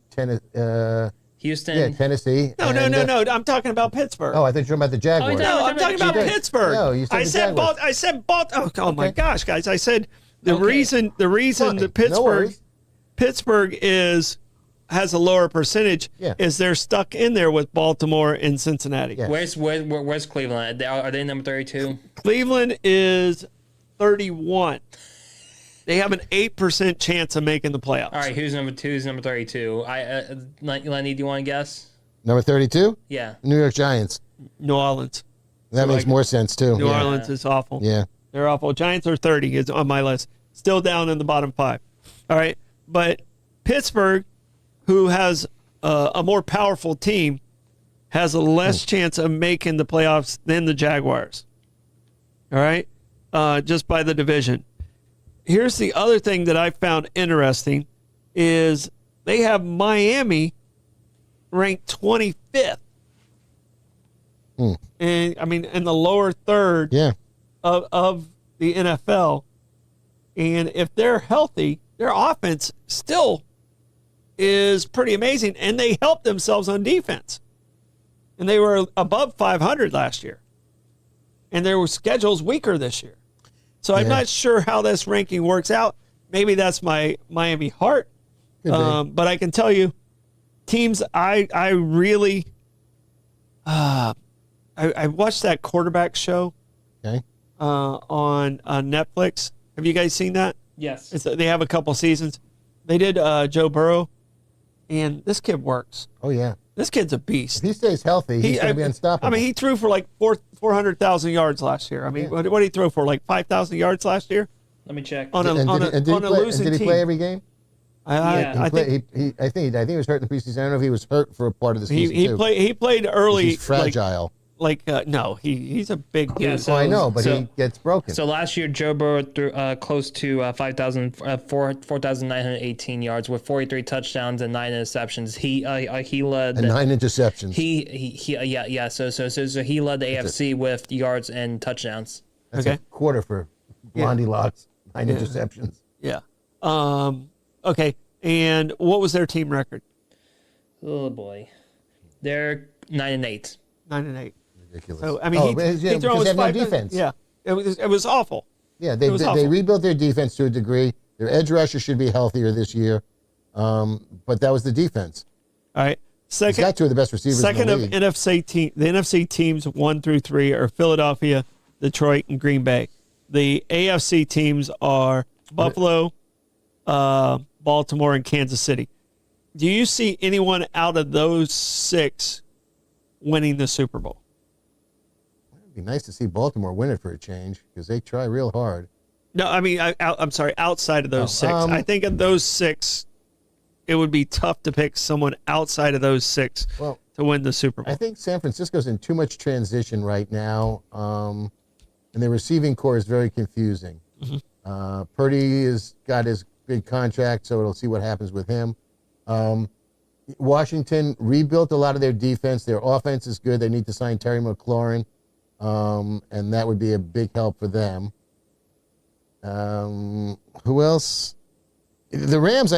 Houston. Tennessee. No. I'm talking about Pittsburgh. Oh, I thought you were talking about the Jaguars. No, I'm talking about You did. Pittsburgh. No, you said I the said Jaguars. I said Baltimore. Oh my Okay. gosh, guys! I said the Okay. reason Fine. that No worries. Pittsburgh has a lower percentage Yeah. is they're stuck in there with Baltimore and Cincinnati. Yeah. Where's Cleveland? Are they number 32? Cleveland is 31. They have an 8% chance of making the playoffs. All right, who's number 2? Who's number 32? Lenny, do you want to guess? Number 32, Yeah. New York Giants. New Orleans. That makes more sense too. New Yeah. Orleans is awful. Yeah. They're awful. Giants are 30 is on my list. Still down in the bottom 5. All right. But Pittsburgh, who has a more powerful team, has a less chance of making the playoffs than the Jaguars. All right. Just by the division. Here's the other thing that I found interesting is they have Miami ranked 25th. And I mean, in the lower third Yeah. of the NFL. And if they're healthy, their offense still is pretty amazing. And they helped themselves on defense. And they were above 500 last year. And their schedule's weaker this year. So I'm Yeah. not sure how this ranking works out. Maybe that's my Miami heart. Could be. But I can tell you, teams I really I watched that quarterback show Okay. on Netflix. Have you guys seen that? Yes. They have a couple seasons. They did Joe Burrow, and this kid works. Oh yeah. This kid's a beast. If he stays healthy, he's going to be unstoppable. I mean, he threw for like 400,000 yards last year. I mean, what did he throw for? Like 5,000 yards last year Let me check. on a losing did he team. play every game? Yeah. I think I think he was hurt in the preseason. I don't know if he was hurt for a part of the season too. he played early. He's fragile. No, he's a big dude. Yeah, I know, but he gets broken. So last year, Joe Burrow threw close to 4,918 yards with 43 touchdowns and 9 interceptions. He led and 9 interceptions. So he led the AFC with yards and touchdowns. That's Okay. a quarter for Blondie Locks. 9 interceptions. Yeah. Okay. And what was their team record? Oh boy, they're 9-8. 9-8. Ridiculous. So I mean, Oh, he because threw they almost have no 500. defense. Yeah, it was awful. Yeah, It was they awful. rebuilt their defense to a degree. Their edge rusher should be healthier this year, but that was the defense. All right, He's second. got two of the best receivers Second in the of league. the NFC teams 1 through 3 are Philadelphia, Detroit, and Green Bay. The AFC teams are Buffalo, Baltimore, and Kansas City. Do you see anyone out of those 6 winning the Super Bowl? It'd be nice to see Baltimore win it for a change because they try real hard. No, I mean, I'm sorry, outside of those 6. I think of those 6, it would be tough to pick someone outside of those 6 Well, to win the Super Bowl. I think San Francisco's in too much transition right now, and their receiving core is very confusing. Purdy has got his big contract, so we'll see what happens with him. Washington rebuilt a lot of their defense. Their offense is good. They need to sign Terry McLaurin, and that would be a big help for them. Who else? The Rams,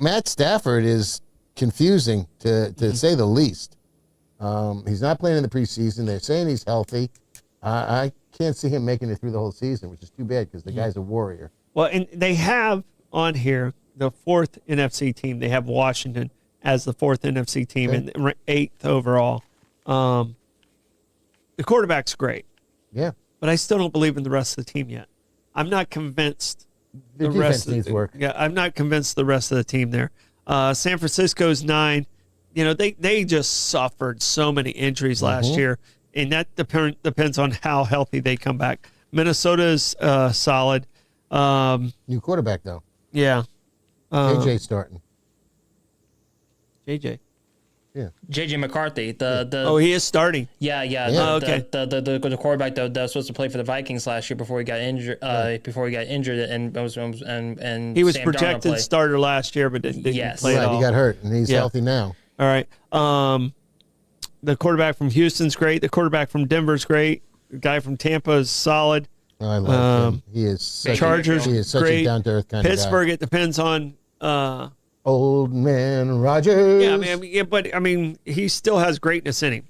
Matt Stafford is confusing to say the least. He's not playing in the preseason. They're saying he's healthy. I can't see him making it through the whole season, which is too bad because the guy's a warrior. Well, and they have on here the 4th NFC team. They have Washington as the 4th NFC team and 8th overall. The quarterback's great, Yeah. but I still don't believe in the rest of the team yet. I'm not convinced. The defense needs work. Yeah, I'm not convinced the rest of the team there. San Francisco's 9. You know, they just suffered so many injuries last year, and that depends on how healthy they come back. Minnesota's solid. New quarterback, though. Yeah. AJ starting. JJ. Yeah. JJ McCarthy, Oh, he is starting. yeah. Yeah. Okay. The quarterback that was supposed to play for the Vikings last year before he got injured. And He was Sam Darnold projected played. starter last year, but didn't Yes. play at Right, all. he got hurt, and he's Yeah. healthy now. All right. The quarterback from Houston's great. The quarterback from Denver's great. The guy from Tampa is solid. Oh, I love him. He is such, Chargers he is such great. a down-to-earth kind of Pittsburgh, guy. it depends on. Old man Rogers. Yeah, but he still has greatness in him.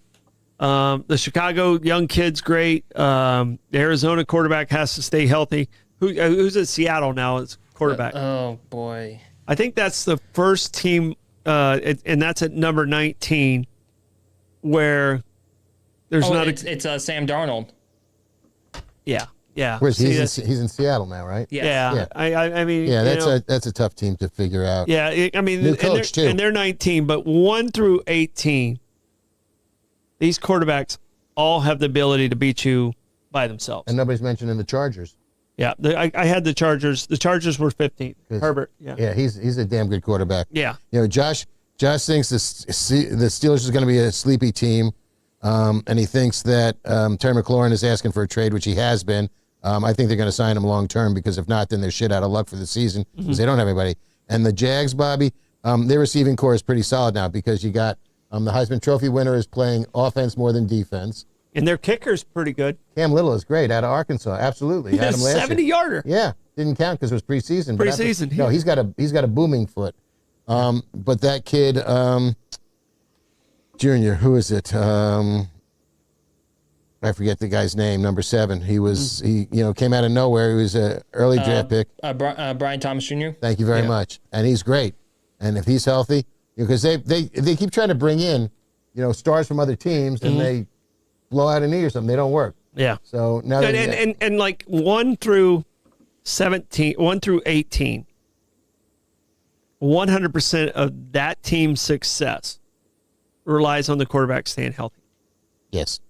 The Chicago young kid's great. The Arizona quarterback has to stay healthy. Who's at Seattle now as quarterback? Oh boy. I think that's the first team, and that's at number 19, where there's not it's Sam Darnold. Yeah. Whereas See, he's in Seattle now, right? Yes. yeah. Yeah. I mean, Yeah, you know, that's a tough team to figure out. yeah. I mean, New and coach, too. and they're 19, but 1 through 18, these quarterbacks all have the ability to beat you by themselves. And nobody's mentioning the Chargers. Yeah, I had the Chargers. The Chargers were 15th. 'Cause- Herbert. Yeah. Yeah, he's a damn good quarterback. Yeah. You know, Josh thinks the Steelers is going to be a sleepy team, and he thinks that Terry McLaurin is asking for a trade, which he has been. I think they're going to sign him long term because if not, then they're shit out of luck for the season because they don't have anybody. And the Jags, Bobby, their receiving core is pretty solid now because you got the Heisman Trophy winner is playing offense more than defense. And their kicker's pretty good. Cam Little is great out of Arkansas. Absolutely, He had has him last 70-yarder. Yeah, didn't count because it was preseason. but Preseason, No, yeah. he's got a booming foot. But that kid, Junior, who is it? I forget the guy's name. Number 7. He was he came out of nowhere. He was an early draft pick. Brian Thomas Jr. Thank you very much. And he's great. And if he's healthy, because they keep trying to bring in stars from other teams and they blow out a knee or something. They don't work. Yeah. So now And like 1 through 18, 100% of that team's success relies on the quarterback staying healthy. yes.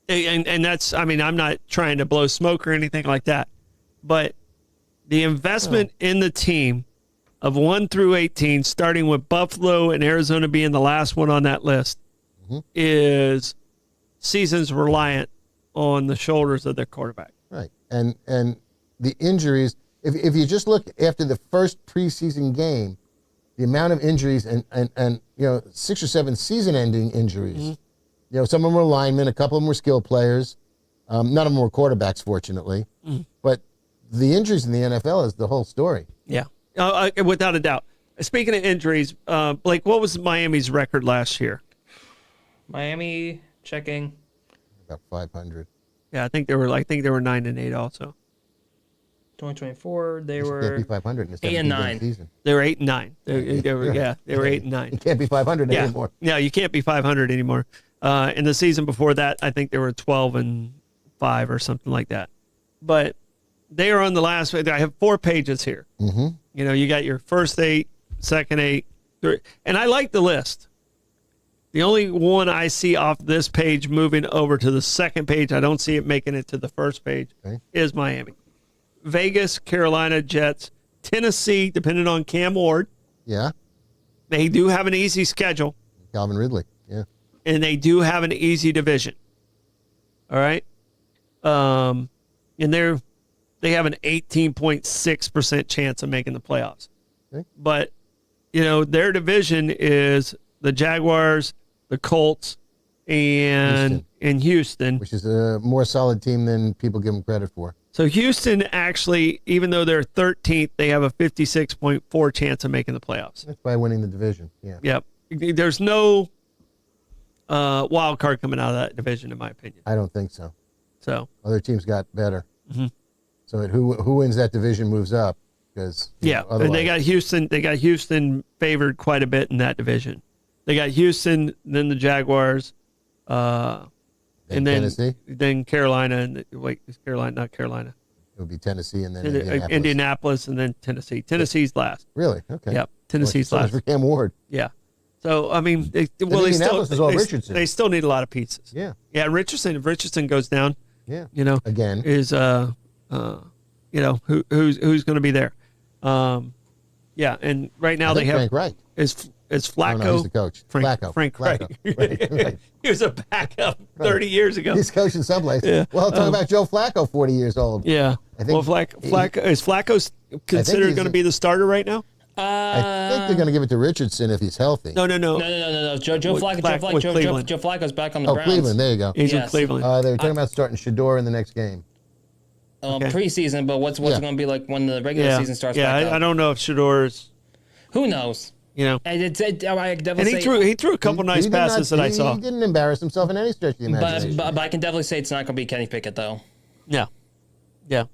And that's, I mean, I'm not trying to blow smoke or anything like that, but the investment in the team of 1 through 18, starting with Buffalo and Arizona being the last one on that list, is seasons reliant on the shoulders of their quarterback. Right. And the injuries, if you just look after the first preseason game, the amount of injuries and 6 or 7 season-ending injuries. Some of them were linemen, a couple of them were skill players. None of them were quarterbacks, fortunately. But the injuries in the NFL is the whole story. Yeah, without a doubt. Speaking of injuries, Blake, what was Miami's record last year? Miami checking. About 500. Yeah, I think they were 9-8 also. 2024, they You can't be were 500 in the 8 and 17-game 9. season. They were 8-9. They were 8-9. You can't be 500 Yeah. anymore. Yeah, you can't be 500 anymore. In the season before that, I think they were 12-5 or something like that. But they are on the last. I have 4 pages here. Mm-hmm. You know, you got your first 8, second 8, third, and I like the list. The only one I see off this page moving over to the second page, I don't see it making it to the first page, Okay. is Miami. Vegas, Carolina, Jets, Tennessee, depending on Cam Ward. Yeah. They do have an easy schedule, Calvin Ridley. Yeah. and they do have an easy division. All right. And they have an 18.6% chance of making the playoffs. Okay. But, you know, their division is the Jaguars, the Colts, and Houston. Which is a more solid team than people give them credit for. So Houston actually, even though they're 13th, they have a 56.4 chance of making the playoffs. That's by winning the division. Yeah. Yep. There's no wild card coming out of that division, in my opinion. I don't think so. So, Other teams got better. Mhm. So who wins that division moves up. Because yeah. And they got Houston favored quite a bit in that division. They got Houston, then the Jaguars, and then Tennessee. Then Carolina, and is Carolina not Carolina? It would be Tennessee and then Indianapolis, and then Tennessee. Tennessee's last. Really? Okay. Yep. Tennessee's So much last. for Cam Ward. Yeah. So I mean, Indianapolis is all Richardson. They still need a lot of pieces. Yeah. Yeah. Richardson. If Richardson goes down, Yeah. you know, Again. is you know, who's going to be there? Yeah. And right now I they think have Frank Reich. is Oh, no, Flacco. he's the coach. Frank Flacco. Reich. Right. He was a backup 30 years ago. He's coaching someplace. Yeah. Well, talk about Joe Flacco, 40 years old. Yeah. I think Flacco is Flacco considered he's going to be the starter right now? I think they're going to give it to Richardson if he's healthy. No. No. Joe With Flacco's Cleveland. back on the Oh, Browns. Cleveland. There you go. He's with Yes. Cleveland. They were talking about starting Shador in the next game. Okay. Preseason, but what's Yeah. it going to be like when the regular yeah. season starts? Yeah. back up? I don't know if Shador's, Who knows? you know. And I And definitely he threw a couple nice He did passes not- that I saw. He didn't embarrass himself in any stretch of the imagination. but I can definitely say it's not going to be Kenny Pickett though. Yeah. Yeah.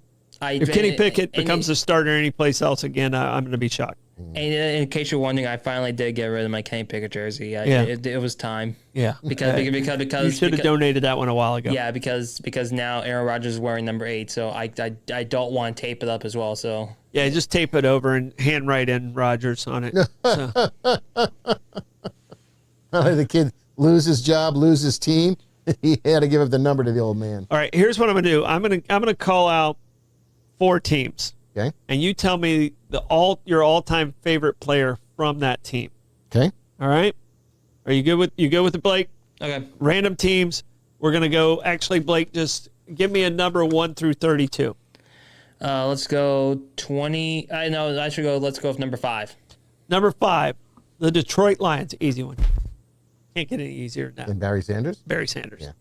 If Kenny Pickett becomes a starter anyplace else again, I'm going to be shocked. And in case you're wondering, I finally did get rid of my Kenny Pickett jersey. Yeah. It was time. Yeah. Because You should have donated that one a while ago. Yeah, because now Aaron Rodgers is wearing number 8, so I don't want to tape it up as well. So Yeah, just tape it over and handwrite in Rodgers on it. So, The kid lose his job, lose his team. He had to give up the number to the old man. all right, here's what I'm going to do. I'm going to call out 4 teams. Okay. And you tell me your all-time favorite player from that team. Okay. All right? Are you good with it, Blake? okay, Random teams. We're going to go. Actually, Blake, just give me a number 1 through 32. let's go 20. I know I should go. Let's go with number 5. Number 5, the Detroit Lions. Easy one. Can't get any easier than that. And Barry Sanders? Barry Sanders. Yeah.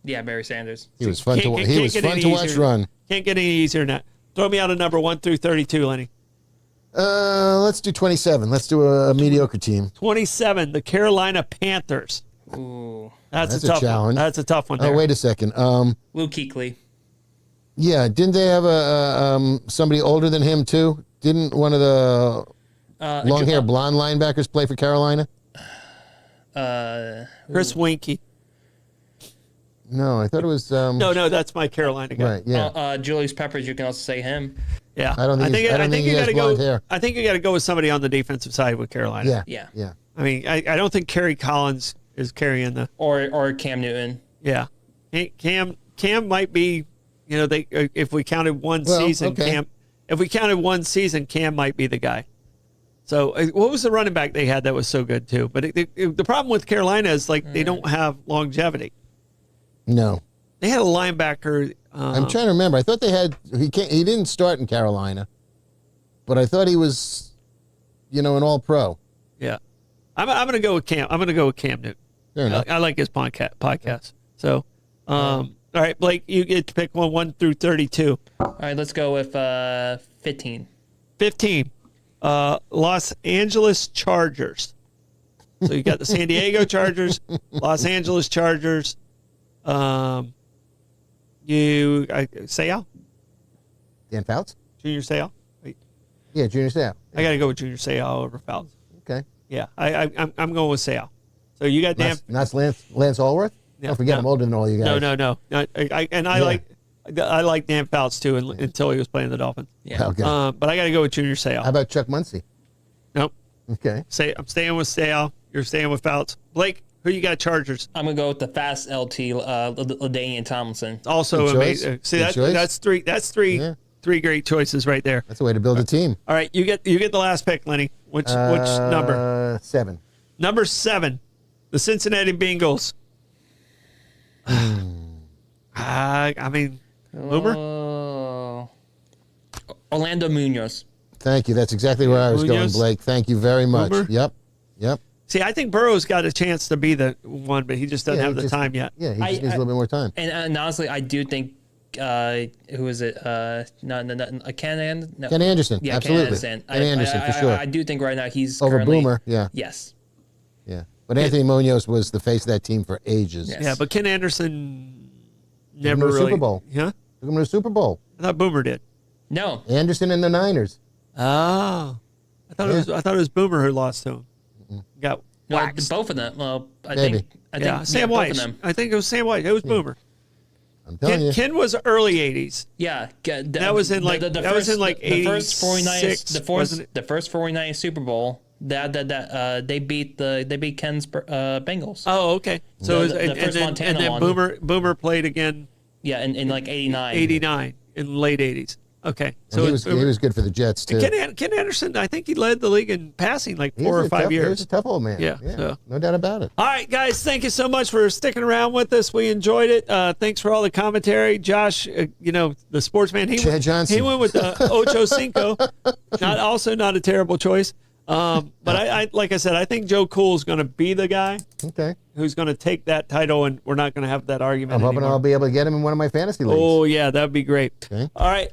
Yeah, Barry Sanders. He was fun Can't to get- he was can't get fun any to watch easier. run. Can't get any easier than that. Throw me out a number 1 through 32, Lenny. Let's do 27. Let's do a mediocre team. 27, the Carolina Panthers. Ooh, That's That's a a tough challenge. one. That's a tough one there. Oh, wait a second. Luke Kuechly. Yeah, didn't they have a somebody older than him too? Didn't one of the long hair blonde linebackers play for Carolina? Chris Winkie. No, I thought it was. No, that's my Carolina guy. Right. Yeah. Julius Peppers. You can also say him. Yeah. I don't think he you has gotta blonde go. hair. I think you got to go with somebody on the defensive side with Carolina. Yeah. Yeah. Yeah. I mean, I don't think Kerry Collins is carrying the. Or Cam Newton. Yeah. Cam might be. You know, if we counted one Well, season, okay. Cam might be the guy. So what was the running back they had that was so good too? But the problem with Carolina is they don't have longevity. No. They had a linebacker. I'm trying to remember. I thought they had. He didn't start in Carolina, but I thought he was, an All-Pro. Yeah, I'm going to go with Cam. I'm going to go with Cam Newton. Fair enough. I like his podcast. So, all right, Blake, you get to pick 1 through 32. All right, let's go with 15. 15. Los Angeles Chargers. So you got the San Diego Chargers, Los Angeles Chargers, Sale? Dan Fouts? Junior Sale? Yeah, Junior Sale. I got to go with Junior Sale over Fouts. Okay. Yeah, I'm going with Sale. So you got Dan. Not Lance Allworth? Yeah, Don't forget, no. I'm older than all you guys. No. I like Dan Fouts too until he was playing the Dolphins. Yeah. Okay. But I got to go with Junior Sale. How about Chuck Muncie? Nope. Okay. I'm staying with Sale. You're staying with Fouts. Blake, who you got? Chargers. I'm gonna go with the fast LT, LaDainian Tomlinson. Also Good choice. amazing. See, Good choice. that's three. That's three. Yeah. Three great choices right there. That's a way to build a team. All right, you get the last pick, Lenny. Which number? 7. Number 7, the Cincinnati Bengals. I mean, Boomer. Orlando Munoz. Thank you. That's exactly where I was going, Munoz. Blake. Thank you very much. Boomer. Yep. See, I think Burrow's got a chance to be the one, but he just doesn't have the time yet. Yeah, he just needs a little bit more time. And honestly, I do think who is it? Ken Anderson. No. Ken Anderson. Yeah, Absolutely. Ken Anderson. Ken Anderson, for sure. I do think right now he's Over currently, Boomer, yeah. Yes. Yeah. But Anthony Munoz was the face of that team for ages. Yes. Yeah, but Ken Anderson Took him never to the really. Super Bowl. Yeah, Took him to the Super Bowl. I thought Boomer did. No. Anderson and the Niners. Oh, I thought it was Boomer who lost to him. Got No, waxed. both of them. Well, I Maybe. think. Sam both White. of them. I think it was Sam White. It was Boomer. I'm telling you. Ken was early '80s. Yeah, That was in like the '86. first 49ers wasn't it? the first 49ers Super Bowl they beat Ken's Bengals. Oh, okay. So The- the first Montana and then one. Boomer played again Yeah, in like '89. '89 in the late '80s. Okay, And he was good for the Jets, too. Ken Anderson, I think he led the league in passing like He's 4 or a 5 tough- He was years. a tough old man. Yeah, so- No doubt about it. All right, guys, thank you so much for sticking around with us. We enjoyed it. Thanks for all the commentary. Josh, the sportsman, Chad Johnson. he went with Ocho Cinco. Not a terrible choice. But I like I said, I think Joe Cool's going to be the guy Okay. who's going to take that title, and we're not going to have that argument I'm hoping anymore. I'll be able to get him in one of my fantasy leagues. Oh, yeah, that would be great. Okay. All right,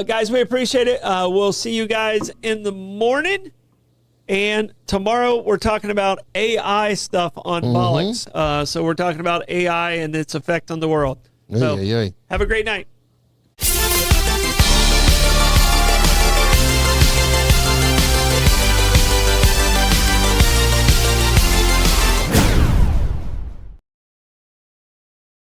guys, we appreciate it. We'll see you guys in the morning. And tomorrow we're talking about AI stuff on Bollocks. So we're talking about AI and its effect on the world. So Oy, oy, oy. have a great night.